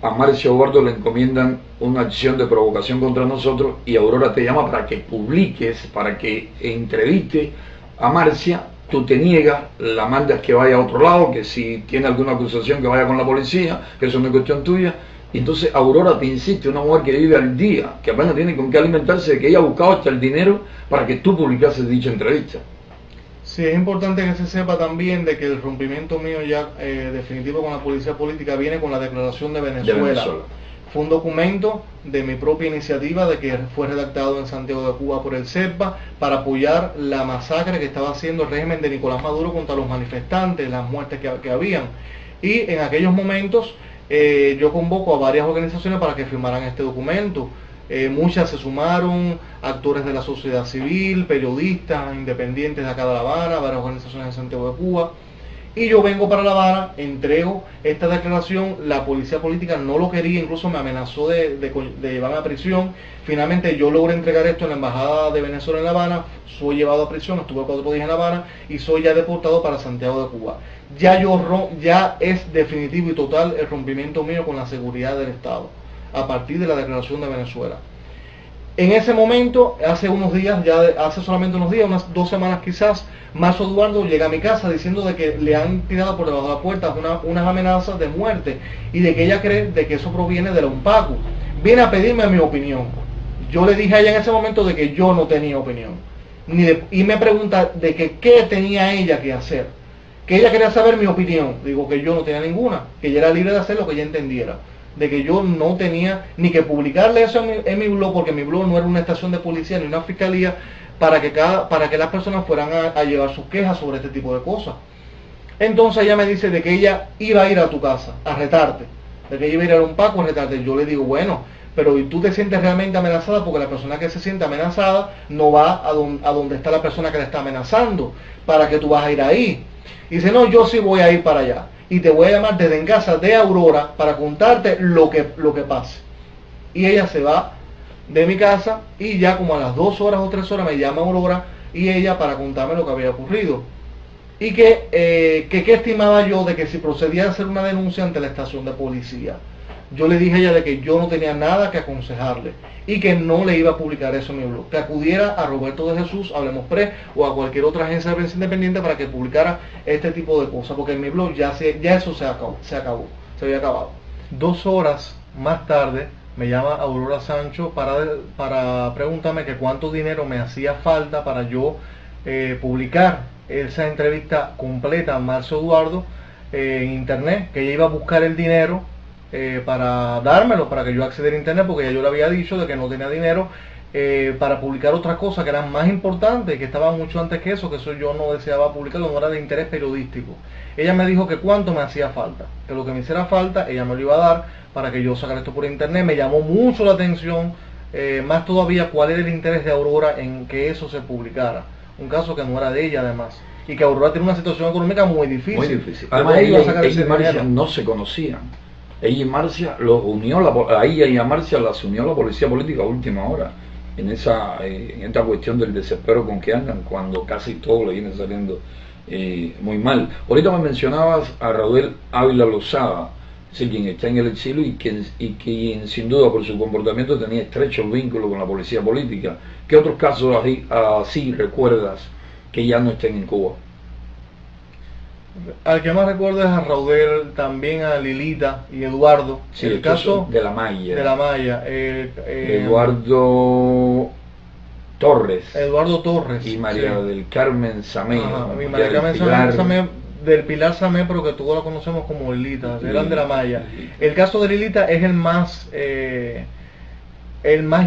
a Marcio Eduardo le encomiendan una acción de provocación contra nosotros y Aurora te llama para que publiques, para que entreviste a Marcia. Tú te niegas, la mandas que vaya a otro lado, que si tiene alguna acusación que vaya con la policía, que eso no es cuestión tuya. Y entonces Aurora te insiste, una mujer que vive al día, que apenas tiene con qué alimentarse, de que ella ha buscado hasta el dinero para que tú publicases dicha entrevista. Sí, es importante que se sepa también de que el rompimiento mío ya definitivo con la policía política viene con la declaración de Venezuela. Fue un documento de mi propia iniciativa, de que fue redactado en Santiago de Cuba por el CEPA para apoyar la masacre que estaba haciendo el régimen de Nicolás Maduro contra los manifestantes, las muertes que habían. Y en aquellos momentos yo convoco a varias organizaciones para que firmaran este documento. Muchas se sumaron, actores de la sociedad civil, periodistas independientes de acá de La Habana, varias organizaciones de Santiago de Cuba. Y yo vengo para La Habana, entrego esta declaración, la policía política no lo quería, incluso me amenazó de llevarme a prisión. Finalmente yo logré entregar esto en la Embajada de Venezuela en La Habana, soy llevado a prisión, estuve 4 días en La Habana y soy ya deportado para Santiago de Cuba. Ya es definitivo y total el rompimiento mío con la seguridad del Estado, a partir de la declaración de Venezuela. En ese momento, hace unos días, hace solamente unos días, unas 2 semanas quizás, Marcio Eduardo llega a mi casa diciendo de que le han tirado por debajo de la puerta unas amenazas de muerte y de que ella cree de que eso proviene de la UNPACU. Viene a pedirme mi opinión. Yo le dije a ella en ese momento de que yo no tenía opinión. Y me pregunta de que qué tenía ella que hacer. Que ella quería saber mi opinión. Digo que yo no tenía ninguna, que ella era libre de hacer lo que ella entendiera. De que yo no tenía ni que publicarle eso en mi blog, porque mi blog no era una estación de policía ni una fiscalía para que las personas fueran a llevar sus quejas sobre este tipo de cosas. Entonces ella me dice de que ella iba a ir a tu casa a retarte, de que ella iba a ir a un Paco a retarte. Yo le digo, bueno, pero ¿y tú te sientes realmente amenazada? Porque la persona que se siente amenazada no va a donde está la persona que le está amenazando, para que tú vas a ir ahí. Y dice, no, yo sí voy a ir para allá. Y te voy a llamar desde en casa de Aurora para contarte lo que pase. Y ella se va de mi casa y ya como a las 2 horas o 3 horas me llama Aurora y ella para contarme lo que había ocurrido. Y que estimaba yo de que si procedía a hacer una denuncia ante la estación de policía. Yo le dije a ella de que yo no tenía nada que aconsejarle y que no le iba a publicar eso en mi blog, que acudiera a Roberto de Jesús, Hablemos Pre o a cualquier otra agencia de prensa independiente para que publicara este tipo de cosas, porque en mi blog ya eso se había acabado. 2 horas más tarde me llama Aurora Sancho para preguntarme que cuánto dinero me hacía falta para yo publicar esa entrevista completa a Marcio Eduardo en internet, que ella iba a buscar el dinero para dármelo, para que yo accediera a internet, porque ya yo le había dicho de que no tenía dinero para publicar otras cosas que eran más importantes, que estaban mucho antes que eso yo no deseaba publicarlo, no era de interés periodístico. Ella me dijo que cuánto me hacía falta, que lo que me hiciera falta ella me lo iba a dar para que yo sacara esto por internet. Me llamó mucho la atención, más todavía cuál era el interés de Aurora en que eso se publicara, un caso que no era de ella además, y que Aurora tiene una situación económica muy difícil. Muy difícil. Además ella y Marcia no se conocían. Ella y Marcia los unió, a ella y a Marcia las unió la policía política a última hora. en esta cuestión del desespero con que andan, cuando casi todo le viene saliendo muy mal. Ahorita me mencionabas a Raúl Ávila Lozada, sí, quien está en el exilio y quien sin duda por su comportamiento tenía estrechos vínculos con la policía política. ¿Qué otros casos así recuerdas que ya no estén en Cuba? Al que más recuerdo es a Raudel, también a Lilita y Eduardo. Sí, el caso de la Maya. De la Maya. Eduardo Torres y María sí. del Carmen Samé. Y María del Carmen Samé, del Pilar Samé, pero que todos la conocemos como Lilita, eran de la Maya. El caso de Lilita es el más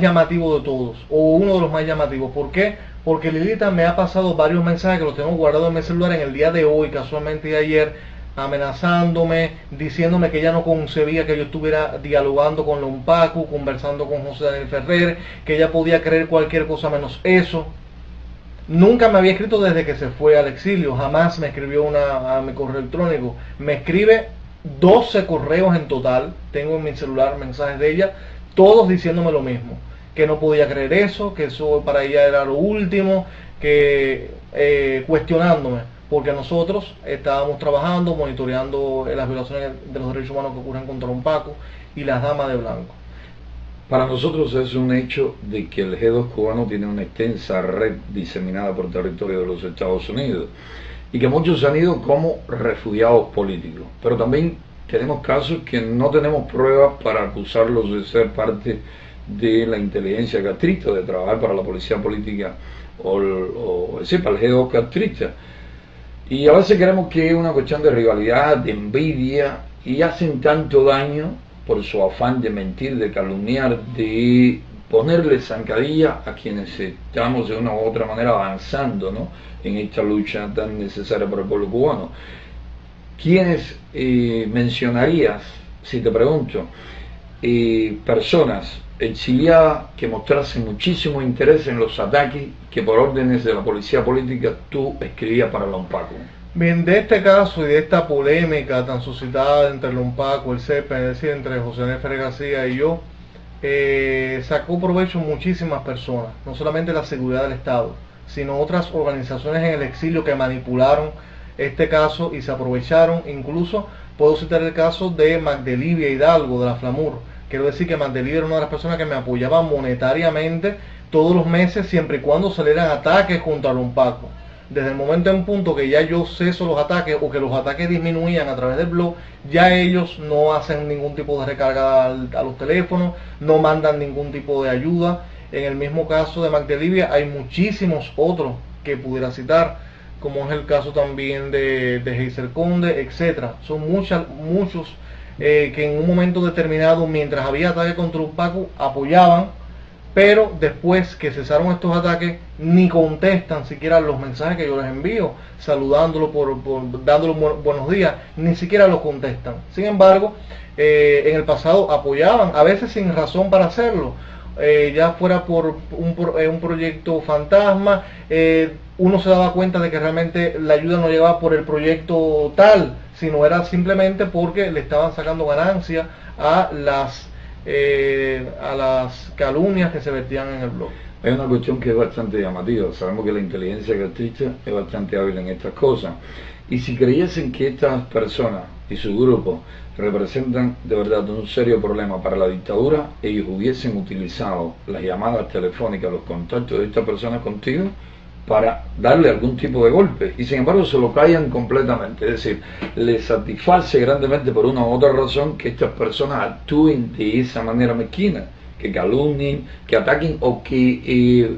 llamativo de todos, o uno de los más llamativos. ¿Por qué? Porque Lilita me ha pasado varios mensajes que los tengo guardados en mi celular en el día de hoy, casualmente de ayer, amenazándome, diciéndome que ella no concebía que yo estuviera dialogando con Lompacu, conversando con José Daniel Ferrer, que ella podía creer cualquier cosa menos eso. Nunca me había escrito desde que se fue al exilio, jamás me escribió a mi correo electrónico. Me escribe 12 correos en total, tengo en mi celular mensajes de ella, todos diciéndome lo mismo, que no podía creer eso, que eso para ella era lo último, que cuestionándome, porque nosotros estábamos trabajando, monitoreando las violaciones de los derechos humanos que ocurren contra Lompacu y las damas de blanco. Para nosotros es un hecho de que el G2 cubano tiene una extensa red diseminada por territorio de los Estados Unidos y que muchos han ido como refugiados políticos, pero también tenemos casos que no tenemos pruebas para acusarlos de ser parte de la inteligencia castrista, de trabajar para la policía política o decir, para el G2 castrista. Y a veces creemos que es una cuestión de rivalidad, de envidia, y hacen tanto daño por su afán de mentir, de calumniar, de ponerle zancadilla a quienes estamos de una u otra manera avanzando, ¿no?, en esta lucha tan necesaria para el pueblo cubano. ¿Quiénes mencionarías, si te pregunto, personas exiliadas que mostrasen muchísimo interés en los ataques que por órdenes de la policía política tú escribías para Lompacu? Bien, de este caso y de esta polémica tan suscitada entre Lompacu, el CEPE, es decir, entre José Daniel Ferrer García y yo, sacó provecho muchísimas personas, no solamente la seguridad del Estado, sino otras organizaciones en el exilio que manipularon este caso y se aprovecharon. Incluso puedo citar el caso de Magdelivia Hidalgo de la Flamur. Quiero decir que Magdelivia era una de las personas que me apoyaba monetariamente todos los meses, siempre y cuando salieran ataques contra Lompacu. Desde el momento en punto que ya yo ceso los ataques o que los ataques disminuían a través del blog, ya ellos no hacen ningún tipo de recarga a los teléfonos, no mandan ningún tipo de ayuda. En el mismo caso de Magdelivia hay muchísimos otros que pudiera citar, como es el caso también de Heiser Conde, etcétera. Son muchos que en un momento determinado, mientras había ataques contra Lompacu, apoyaban, pero después que cesaron estos ataques, ni contestan siquiera los mensajes que yo les envío, saludándolo, dándole buenos días, ni siquiera los contestan. Sin embargo, en el pasado apoyaban, a veces sin razón para hacerlo, ya fuera por un proyecto fantasma, uno se daba cuenta de que realmente la ayuda no llegaba por el proyecto tal, sino era simplemente porque le estaban sacando ganancia a las calumnias que se vertían en el blog. Hay una cuestión que es bastante llamativa. Sabemos que la inteligencia castrista es bastante hábil en estas cosas, y si creyesen que estas personas y su grupo representan de verdad un serio problema para la dictadura, ellos hubiesen utilizado las llamadas telefónicas, los contactos de estas personas contigo para darle algún tipo de golpe, y sin embargo se lo callan completamente. Es decir, les satisface grandemente por una u otra razón que estas personas actúen de esa manera mezquina, que calumnien, que ataquen o que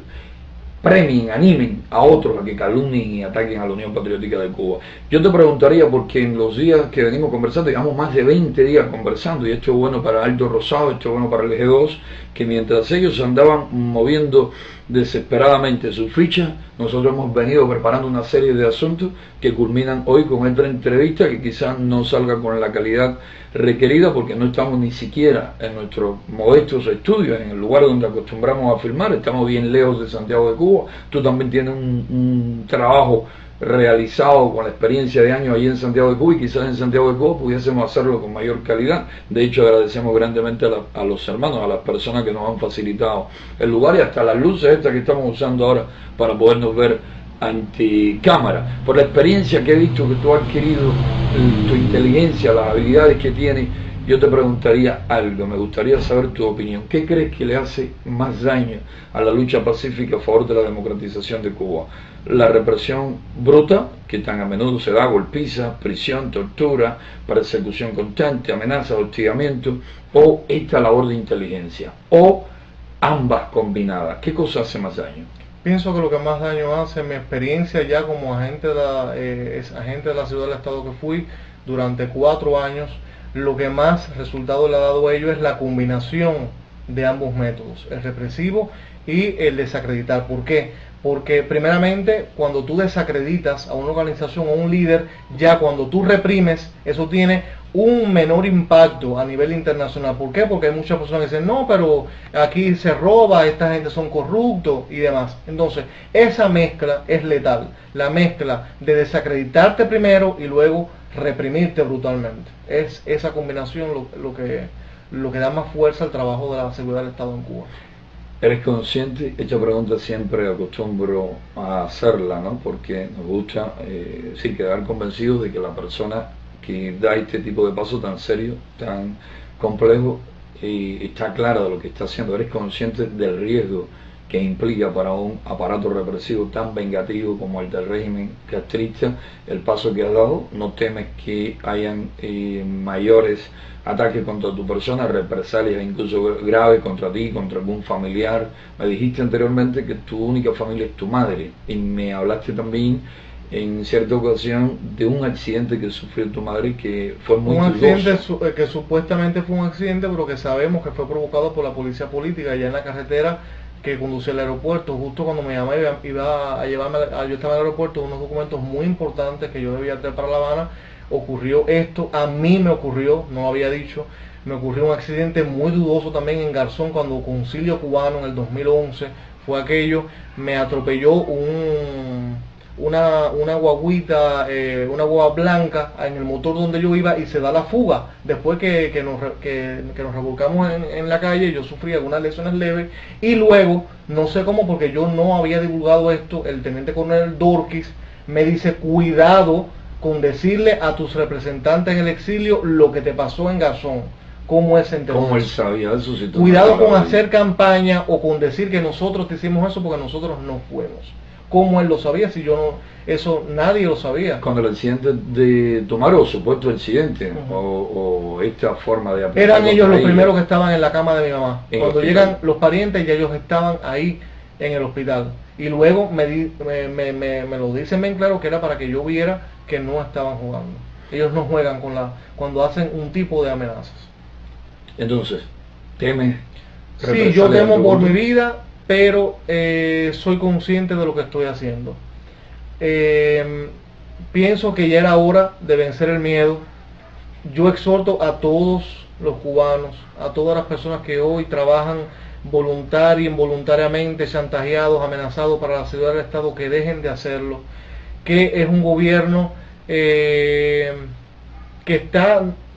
premien, animen a otros a que calumnien y ataquen a la Unión Patriótica de Cuba. Yo te preguntaría, porque en los días que venimos conversando, llevamos más de 20 días conversando, y esto es bueno para Alto Rosado, esto es bueno para el G2, que mientras ellos andaban moviendo desesperadamente sus fichas, nosotros hemos venido preparando una serie de asuntos que culminan hoy con esta entrevista, que quizás no salga con la calidad requerida porque no estamos ni siquiera en nuestros modestos estudios, en el lugar donde acostumbramos a filmar, estamos bien lejos de Santiago de Cuba. Tú también tienes un trabajo realizado con la experiencia de años ahí en Santiago de Cuba, y quizás en Santiago de Cuba pudiésemos hacerlo con mayor calidad. De hecho, agradecemos grandemente a los hermanos, a las personas que nos han facilitado el lugar, y hasta las luces estas que estamos usando ahora para podernos ver anticámara. Por la experiencia que he visto que tú has adquirido, tu inteligencia, las habilidades que tienes, yo te preguntaría algo, me gustaría saber tu opinión. ¿Qué crees que le hace más daño a la lucha pacífica a favor de la democratización de Cuba? ¿La represión bruta, que tan a menudo se da, golpiza, prisión, tortura, persecución constante, amenazas, hostigamiento, o esta labor de inteligencia, o ambas combinadas? ¿Qué cosa hace más daño? Pienso que lo que más daño hace, mi experiencia ya como agente agente de la ciudad del estado que fui durante 4 años, lo que más resultado le ha dado a ello es la combinación de ambos métodos, el represivo y el desacreditar. ¿Por qué? Porque primeramente cuando tú desacreditas a una organización o a un líder, ya cuando tú reprimes, eso tiene un menor impacto a nivel internacional. ¿Por qué? Porque hay muchas personas que dicen, no, pero aquí se roba, esta gente son corruptos y demás. Entonces, esa mezcla es letal, la mezcla de desacreditarte primero y luego reprimirte brutalmente. Es esa combinación lo que da más fuerza al trabajo de la seguridad del Estado en Cuba. ¿Eres consciente? Esta pregunta siempre acostumbro a hacerla, ¿no? Porque nos gusta sí, quedar convencidos de que la persona que da este tipo de paso tan serio, tan complejo, está clara de lo que está haciendo. ¿Eres consciente del riesgo que implica para un aparato represivo tan vengativo como el del régimen castrista el paso que has dado? ¿No temes que hayan mayores ataques contra tu persona, represalias incluso graves contra ti, contra algún familiar? Me dijiste anteriormente que tu única familia es tu madre, y me hablaste también en cierta ocasión de un accidente que sufrió tu madre que fue muy un dudoso. accidente que supuestamente fue un accidente, pero que sabemos que fue provocado por la policía política allá en la carretera que conducía al aeropuerto. Justo cuando me llamé iba a llevarme, yo estaba en el aeropuerto, unos documentos muy importantes que yo debía traer para La Habana. Ocurrió esto, a mí me ocurrió, no lo había dicho, me ocurrió un accidente muy dudoso también en Garzón cuando Concilio Cubano en el 2011 fue aquello, me atropelló una guaguita, una guagua blanca en el motor donde yo iba y se da la fuga. Después que nos revolcamos en la calle, yo sufrí algunas lesiones leves y luego, no sé cómo, porque yo no había divulgado esto, el teniente coronel Dorquis me dice, cuidado con decirle a tus representantes en el exilio lo que te pasó en Garzón. ¿Cómo él se enteró? ¿Cómo él sabía eso? Si Cuidado con hacer campaña o con decir que nosotros te hicimos eso porque nosotros no fuimos. ¿Cómo él lo sabía si yo no? Eso nadie lo sabía. Cuando el accidente de tomar o supuesto accidente, o esta forma de aplicar. Eran ellos los primeros que estaban en la cama de mi mamá. Cuando llegan los parientes, ya ellos estaban ahí en el hospital. Y luego me lo dicen bien claro que era para que yo viera que no estaban jugando. Ellos no juegan cuando hacen un tipo de amenazas. Entonces, ¿temes? Sí, yo temo por mi vida, pero soy consciente de lo que estoy haciendo. Pienso que ya era hora de vencer el miedo. Yo exhorto a todos los cubanos, a todas las personas que hoy trabajan voluntaria e involuntariamente, chantajeados, amenazados para la seguridad del Estado, que dejen de hacerlo, que es un gobierno que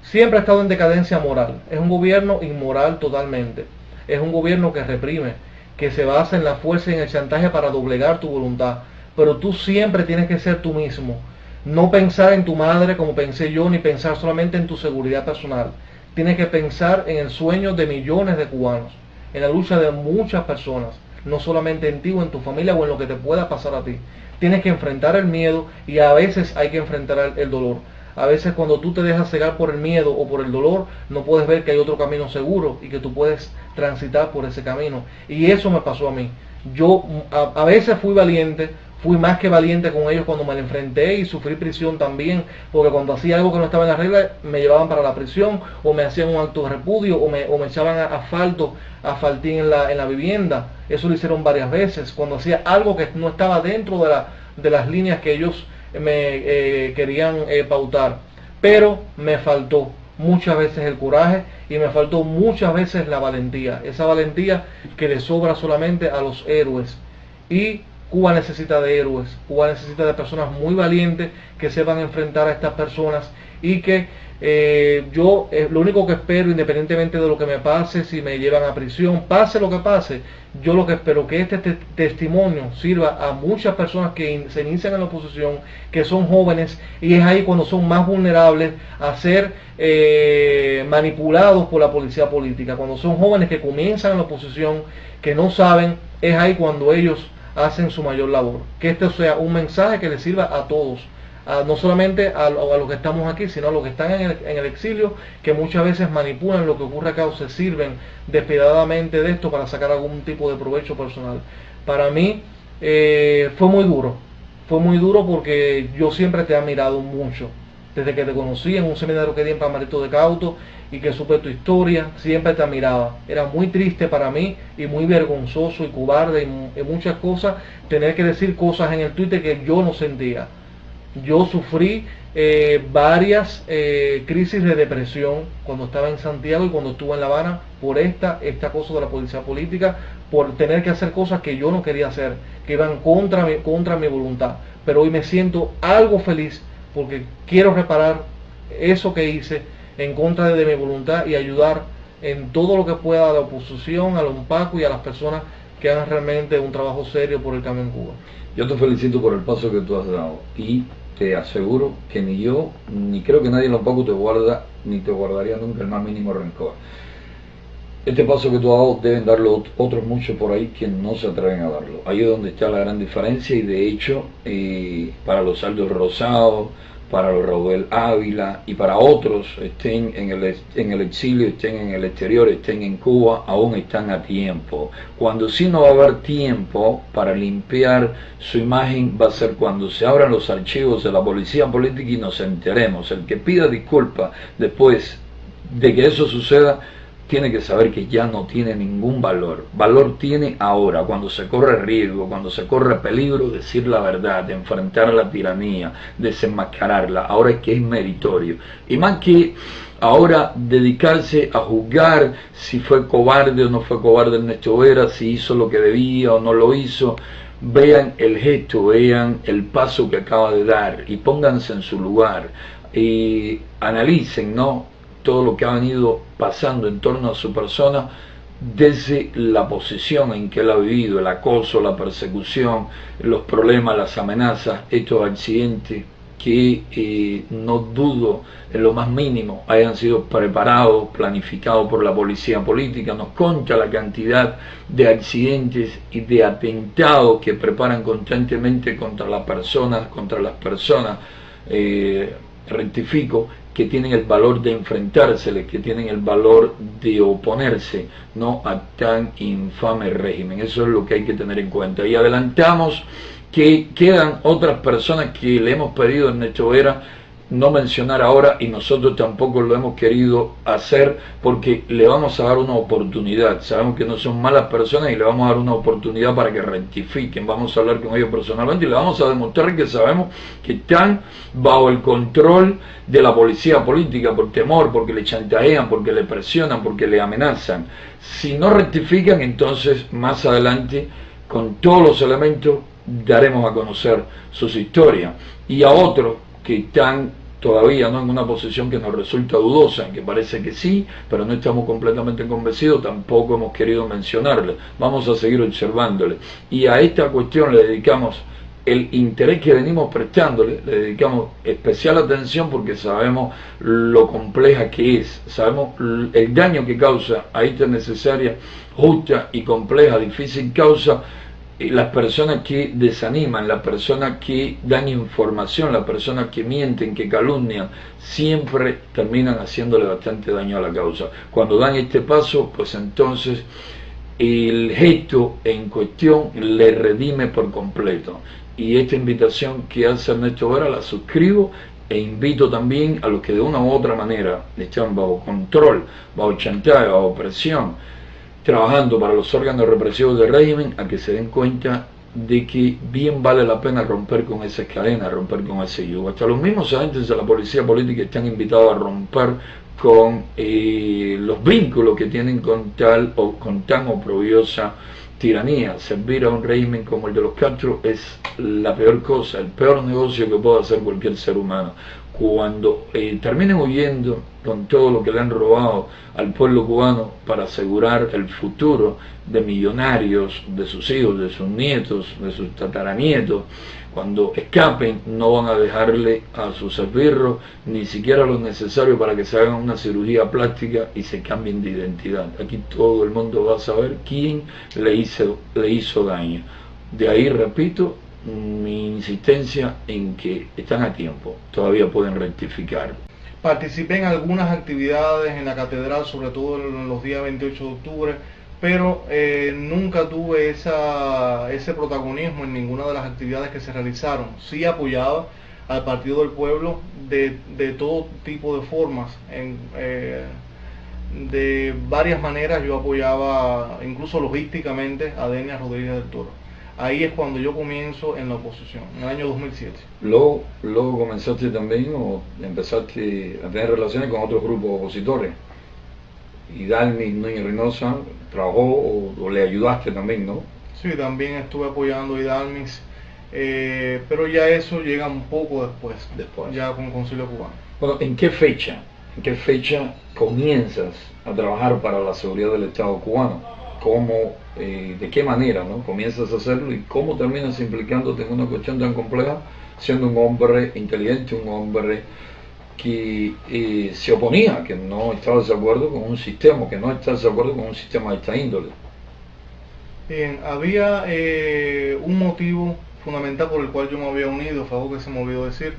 siempre ha estado en decadencia moral, es un gobierno inmoral totalmente, es un gobierno que reprime, que se basa en la fuerza y en el chantaje para doblegar tu voluntad, pero tú siempre tienes que ser tú mismo, no pensar en tu madre como pensé yo, ni pensar solamente en tu seguridad personal, tienes que pensar en el sueño de millones de cubanos, en la lucha de muchas personas, no solamente en ti o en tu familia o en lo que te pueda pasar a ti. Tienes que enfrentar el miedo y a veces hay que enfrentar el dolor. A veces cuando tú te dejas cegar por el miedo o por el dolor, no puedes ver que hay otro camino seguro y que tú puedes transitar por ese camino. Y eso me pasó a mí. Yo a veces fui valiente, fui más que valiente con ellos cuando me enfrenté y sufrí prisión también, porque cuando hacía algo que no estaba en la regla, me llevaban para la prisión, o me hacían un acto de repudio, o me echaban asfaltín en la vivienda. Eso lo hicieron varias veces, cuando hacía algo que no estaba dentro de las líneas que ellos me querían pautar. Pero me faltó muchas veces el coraje y me faltó muchas veces la valentía, esa valentía que le sobra solamente a los héroes. Y Cuba necesita de héroes, Cuba necesita de personas muy valientes que sepan enfrentar a estas personas y que yo lo único que espero, independientemente de lo que me pase, si me llevan a prisión, pase lo que pase, yo lo que espero que este testimonio sirva a muchas personas que se inician en la oposición, que son jóvenes, y es ahí cuando son más vulnerables a ser manipulados por la policía política. Cuando son jóvenes que comienzan en la oposición, que no saben, es ahí cuando ellos hacen su mayor labor. Que este sea un mensaje que les sirva a todos, no solamente a los que estamos aquí, sino a los que están en el exilio, que muchas veces manipulan lo que ocurre acá o se sirven despiadadamente de esto para sacar algún tipo de provecho personal. Para mí fue muy duro porque yo siempre te he admirado mucho. Desde que te conocí en un seminario que di en Palmarito de Cauto y que supe tu historia, siempre te admiraba. Era muy triste para mí y muy vergonzoso y cobarde y muchas cosas, tener que decir cosas en el Twitter que yo no sentía. Yo sufrí varias crisis de depresión cuando estaba en Santiago y cuando estuve en La Habana por esta cosa de la policía política, por tener que hacer cosas que yo no quería hacer, que iban contra mi voluntad. Pero hoy me siento algo feliz porque quiero reparar eso que hice en contra de mi voluntad y ayudar en todo lo que pueda a la oposición, a los UNPACO y a las personas que hagan realmente un trabajo serio por el cambio en Cuba. Yo te felicito por el paso que tú has dado y te aseguro que ni yo, ni creo que nadie en los UNPACO te guarda, ni te guardaría nunca el más mínimo rencor. Este paso que tú has dado deben darlo otros muchos por ahí que no se atreven a darlo. Ahí es donde está la gran diferencia y de hecho para los Aldos Rosado, para los Raúl Ávila y para otros estén en el exilio, estén en el exterior, estén en Cuba, aún están a tiempo. Cuando sí no va a haber tiempo para limpiar su imagen va a ser cuando se abran los archivos de la policía política y nos enteremos. El que pida disculpas después de que eso suceda tiene que saber que ya no tiene ningún valor. Valor tiene ahora, cuando se corre riesgo, cuando se corre peligro, decir la verdad, de enfrentar la tiranía, desenmascararla. Ahora es que es meritorio. Y más que ahora dedicarse a juzgar si fue cobarde o no fue cobarde Ernesto Vera, si hizo lo que debía o no lo hizo, vean el gesto, vean el paso que acaba de dar y pónganse en su lugar y analicen, ¿no?, todo lo que ha venido pasando en torno a su persona desde la posición en que él ha vivido, el acoso, la persecución, los problemas, las amenazas, estos accidentes que no dudo en lo más mínimo hayan sido preparados, planificados por la policía política. Nos consta la cantidad de accidentes y de atentados que preparan constantemente contra las personas, rectifico, que tienen el valor de enfrentárseles, que tienen el valor de oponerse, ¿no?, a tan infame régimen. Eso es lo que hay que tener en cuenta. Y adelantamos que quedan otras personas que le hemos pedido a Ernesto Vera no mencionar ahora y nosotros tampoco lo hemos querido hacer porque le vamos a dar una oportunidad. Sabemos que no son malas personas y le vamos a dar una oportunidad para que rectifiquen. Vamos a hablar con ellos personalmente y le vamos a demostrar que sabemos que están bajo el control de la policía política por temor, porque le chantajean, porque le presionan, porque le amenazan. Si no rectifican, entonces más adelante con todos los elementos daremos a conocer sus historias. Y a otros que están todavía no en una posición que nos resulta dudosa, en que parece que sí, pero no estamos completamente convencidos, tampoco hemos querido mencionarle. Vamos a seguir observándole. Y a esta cuestión le dedicamos el interés que venimos prestándole, le dedicamos especial atención porque sabemos lo compleja que es, sabemos el daño que causa a esta necesaria, justa y compleja, difícil causa, las personas que desaniman, las personas que dan información, las personas que mienten, que calumnian, siempre terminan haciéndole bastante daño a la causa. Cuando dan este paso, pues entonces el gesto en cuestión le redime por completo. Y esta invitación que hace Ernesto Vera la suscribo e invito también a los que de una u otra manera están bajo control, bajo chantaje, bajo presión, trabajando para los órganos represivos del régimen, a que se den cuenta de que bien vale la pena romper con esas cadenas, romper con ese yugo. Hasta los mismos agentes de la policía política están invitados a romper con los vínculos que tienen con tan oprobiosa tiranía. Servir a un régimen como el de los Castro es la peor cosa, el peor negocio que puede hacer cualquier ser humano. Cuando terminen huyendo con todo lo que le han robado al pueblo cubano para asegurar el futuro de millonarios, de sus hijos, de sus nietos, de sus tataranietos, cuando escapen no van a dejarle a sus esbirros ni siquiera lo necesario para que se hagan una cirugía plástica y se cambien de identidad. Aquí todo el mundo va a saber quién le hizo daño. De ahí, repito, mi insistencia en que están a tiempo, todavía pueden rectificar. Participé en algunas actividades en la catedral, sobre todo en los días 28 de octubre, pero nunca tuve ese protagonismo en ninguna de las actividades que se realizaron. Sí apoyaba al Partido del Pueblo de todo tipo de formas, de varias maneras. Yo apoyaba incluso logísticamente a Denia Rodríguez del Toro. Ahí es cuando yo comienzo en la oposición, en el año 2007. Luego comenzaste también o empezaste a tener relaciones con otros grupos opositores. Y Dalmis Núñez Reynosa trabajó o le ayudaste también, ¿no? Sí, también estuve apoyando a Idalmis, pero ya eso llega un poco después. Ya con Concilio Cubano. Bueno, ¿en qué fecha comienzas a trabajar para la seguridad del Estado cubano? ¿Cómo, de qué manera, ¿no? comienzas a hacerlo y cómo terminas implicándote en una cuestión tan compleja, siendo un hombre inteligente, un hombre que se oponía, que no estaba de acuerdo con un sistema, que no está de acuerdo con un sistema de esta índole? Bien, había un motivo fundamental por el cual yo me había unido, fue algo que se me olvidó decir,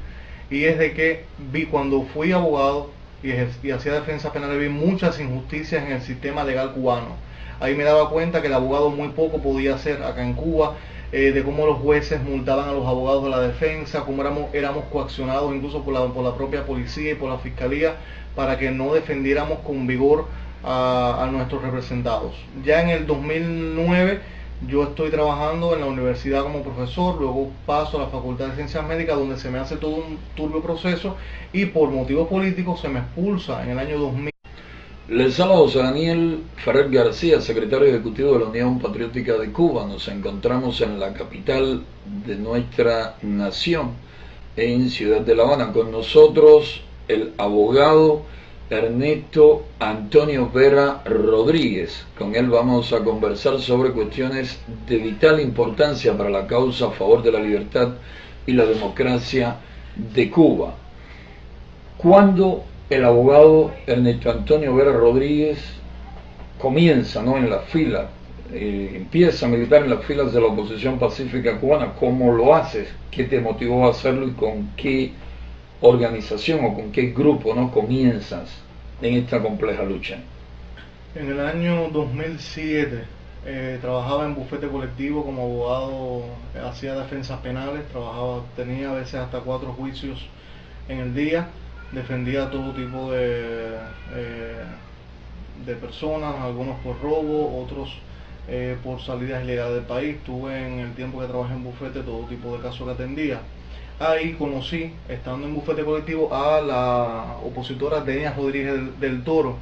y es de que cuando fui abogado y hacía defensa penal, vi muchas injusticias en el sistema legal cubano. Ahí me daba cuenta que el abogado muy poco podía hacer acá en Cuba, de cómo los jueces multaban a los abogados de la defensa, cómo éramos coaccionados incluso por la propia policía y por la fiscalía para que no defendiéramos con vigor a nuestros representados. Ya en el 2009 yo estoy trabajando en la universidad como profesor, luego paso a la Facultad de Ciencias Médicas, donde se me hace todo un turbio proceso y por motivos políticos se me expulsa en el año 2000. Les habla José Daniel Ferrer García, secretario ejecutivo de la Unión Patriótica de Cuba. Nos encontramos en la capital de nuestra nación, en Ciudad de La Habana. Con nosotros el abogado Ernesto Antonio Vera Rodríguez. Con él vamos a conversar sobre cuestiones de vital importancia para la causa a favor de la libertad y la democracia de Cuba. ¿Cuándo el abogado Ernesto Antonio Vera Rodríguez comienza, ¿no?, en la fila, empieza a militar en las filas de la oposición pacífica cubana? ¿Cómo lo haces? ¿Qué te motivó a hacerlo y con qué organización o con qué grupo, ¿no?, comienzas en esta compleja lucha? En el año 2007 trabajaba en bufete colectivo como abogado, hacía defensas penales, tenía a veces hasta 4 juicios en el día. Defendía todo tipo de personas, algunos por robo, otros por salidas ilegales del país. Tuve en el tiempo que trabajé en bufete todo tipo de casos que atendía. Ahí conocí, estando en bufete colectivo, a la opositora Denia Rodríguez del Toro,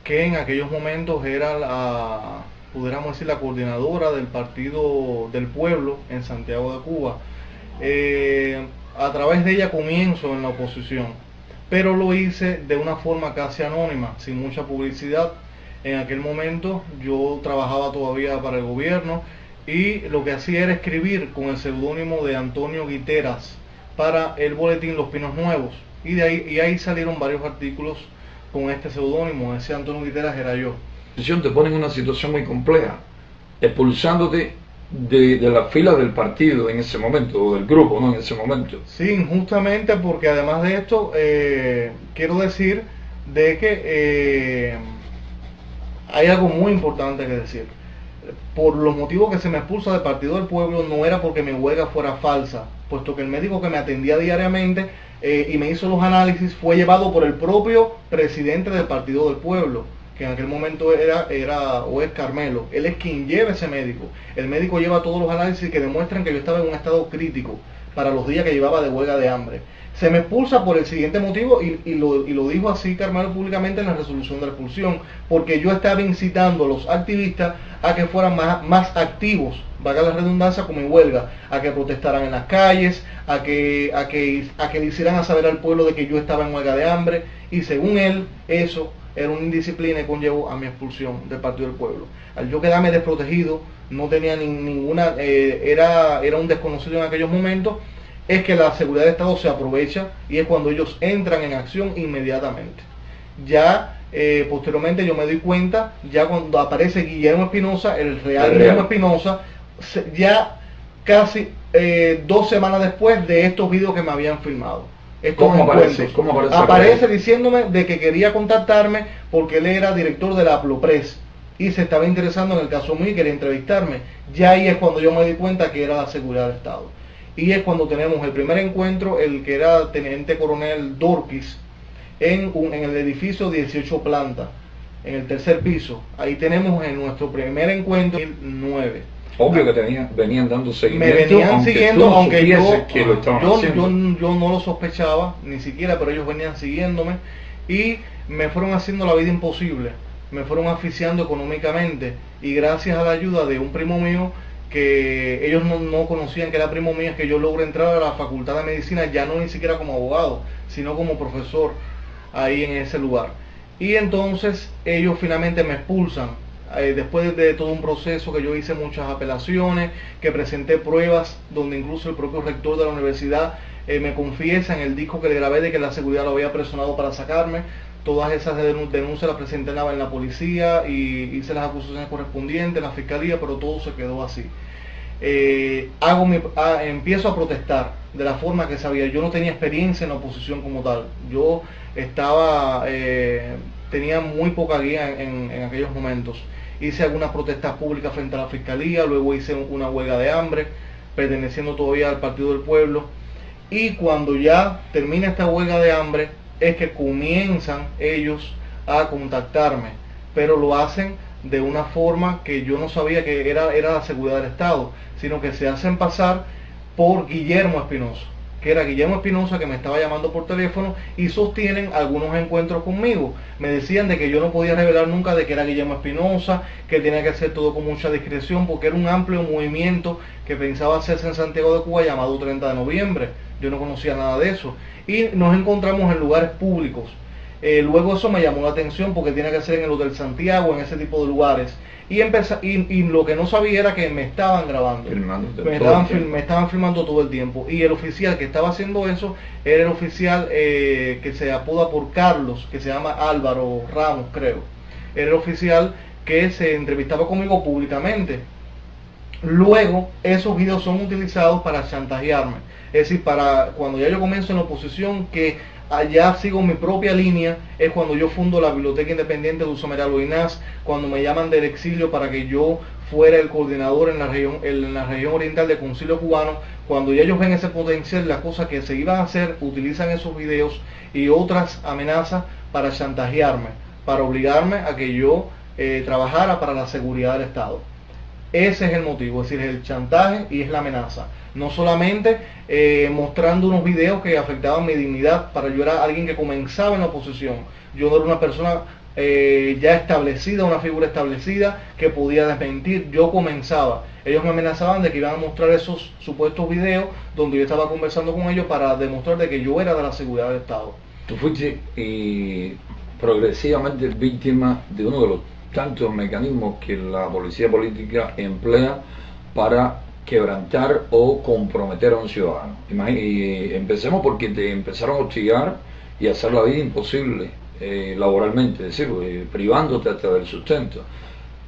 que en aquellos momentos era pudiéramos decir, la coordinadora del Partido del Pueblo en Santiago de Cuba. A través de ella comienzo en la oposición, pero lo hice de una forma casi anónima, sin mucha publicidad. En aquel momento yo trabajaba todavía para el gobierno y lo que hacía era escribir con el seudónimo de Antonio Guiteras para el boletín Los Pinos Nuevos, y ahí salieron varios artículos con este seudónimo. Ese Antonio Guiteras era yo. Te pone en una situación muy compleja, expulsándote de la fila del partido en ese momento, o del grupo, ¿no?, en ese momento. Sí, justamente porque además de esto, quiero decir de que hay algo muy importante que decir. Por los motivos que se me expulsa del Partido del Pueblo, no era porque mi huelga fuera falsa, puesto que el médico que me atendía diariamente y me hizo los análisis fue llevado por el propio presidente del Partido del Pueblo, que en aquel momento era o es Carmelo. Él es quien lleva ese médico. El médico lleva todos los análisis que demuestran que yo estaba en un estado crítico para los días que llevaba de huelga de hambre. Se me expulsa por el siguiente motivo y lo dijo así Carmelo públicamente en la resolución de la expulsión, porque yo estaba incitando a los activistas a que fueran más activos, valga la redundancia, como en huelga, a que protestaran en las calles, a que le hicieran a saber al pueblo de que yo estaba en huelga de hambre, y según él, eso era una indisciplina y conllevó a mi expulsión del Partido del Pueblo. Al yo quedarme desprotegido, no tenía ninguna, era un desconocido en aquellos momentos, es que la seguridad del Estado se aprovecha y es cuando ellos entran en acción inmediatamente. Ya posteriormente yo me doy cuenta, ya cuando aparece Guillermo Espinosa, el real Guillermo Espinosa, ya casi 2 semanas después de estos videos que me habían filmado. ¿Cómo aparece? Aparece diciéndome de que quería contactarme porque él era director de la Aplopres y se estaba interesando en el caso mío y quería entrevistarme. Ya ahí es cuando yo me di cuenta que era la seguridad del Estado. Y es cuando tenemos el primer encuentro, el que era teniente coronel Dorquis, en el edificio 18 plantas, en el 3er piso. Ahí tenemos en nuestro primer encuentro, 2009. Obvio que venían dando seguimiento. Me venían siguiendo, aunque yo no lo sospechaba, ni siquiera, pero ellos venían siguiéndome y me fueron haciendo la vida imposible. Me fueron asfixiando económicamente y gracias a la ayuda de un primo mío, que ellos no conocían que era primo mío, es que yo logré entrar a la Facultad de Medicina, ya no ni siquiera como abogado, sino como profesor ahí en ese lugar. Y entonces ellos finalmente me expulsan, después de todo un proceso que yo hice muchas apelaciones, que presenté pruebas, donde incluso el propio rector de la universidad me confiesa en el disco que le grabé de que la seguridad lo había presionado para sacarme. Todas esas denuncias las presenté en la policía y hice las acusaciones correspondientes en la fiscalía, pero todo se quedó así. Empiezo a protestar de la forma que sabía. Yo no tenía experiencia en la oposición como tal. Yo tenía muy poca guía en aquellos momentos. Hice algunas protestas públicas frente a la fiscalía, luego hice una huelga de hambre, perteneciendo todavía al Partido del Pueblo. Y cuando ya termina esta huelga de hambre, es que comienzan ellos a contactarme, pero lo hacen de una forma que yo no sabía que era la seguridad del Estado, sino que se hacen pasar por Guillermo Espinosa, que era Guillermo Espinosa, que me estaba llamando por teléfono, y sostienen algunos encuentros conmigo. Me decían de que yo no podía revelar nunca de que era Guillermo Espinosa, que tenía que hacer todo con mucha discreción, porque era un amplio movimiento que pensaba hacerse en Santiago de Cuba llamado 30 de noviembre. Yo no conocía nada de eso. Y nos encontramos en lugares públicos. Luego eso me llamó la atención porque tiene que ser en el Hotel Santiago, en ese tipo de lugares. Y lo que no sabía era que me estaban grabando. Me estaban filmando todo el tiempo. Y el oficial que estaba haciendo eso era el oficial que se apoda por Carlos, que se llama Álvaro Ramos, creo. Era el oficial que se entrevistaba conmigo públicamente. Luego, esos videos son utilizados para chantajearme. Es decir, para cuando ya yo comienzo en la oposición, que allá sigo mi propia línea, es cuando yo fundo la Biblioteca Independiente de Uso Meralo Inás, cuando me llaman del exilio para que yo fuera el coordinador en la región oriental del Concilio Cubano. Cuando ya ellos ven ese potencial, las cosas que se iban a hacer, utilizan esos videos y otras amenazas para chantajearme, para obligarme a que yo trabajara para la seguridad del Estado. Ese es el motivo, es decir, el chantaje y es la amenaza. No solamente mostrando unos videos que afectaban mi dignidad, para yo era alguien que comenzaba en la oposición. Yo no era una persona ya establecida, una figura establecida que podía desmentir. Yo comenzaba. Ellos me amenazaban de que iban a mostrar esos supuestos videos donde yo estaba conversando con ellos para demostrar de que yo era de la seguridad del Estado. Tú fuiste progresivamente víctima de uno de los tantos mecanismos que la policía política emplea para quebrantar o comprometer a un ciudadano. Y empecemos porque te empezaron a hostigar y a hacer la vida imposible laboralmente, es decir, privándote hasta del sustento.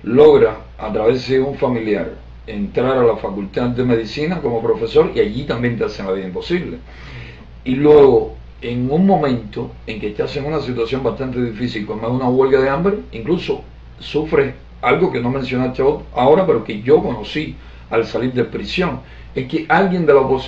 Logra a través de un familiar entrar a la Facultad de Medicina como profesor y allí también te hacen la vida imposible. Y luego, en un momento en que estás en una situación bastante difícil, como es una huelga de hambre, incluso sufres algo que no mencionaste ahora, pero que yo conocí al salir de prisión, es que alguien de la oposición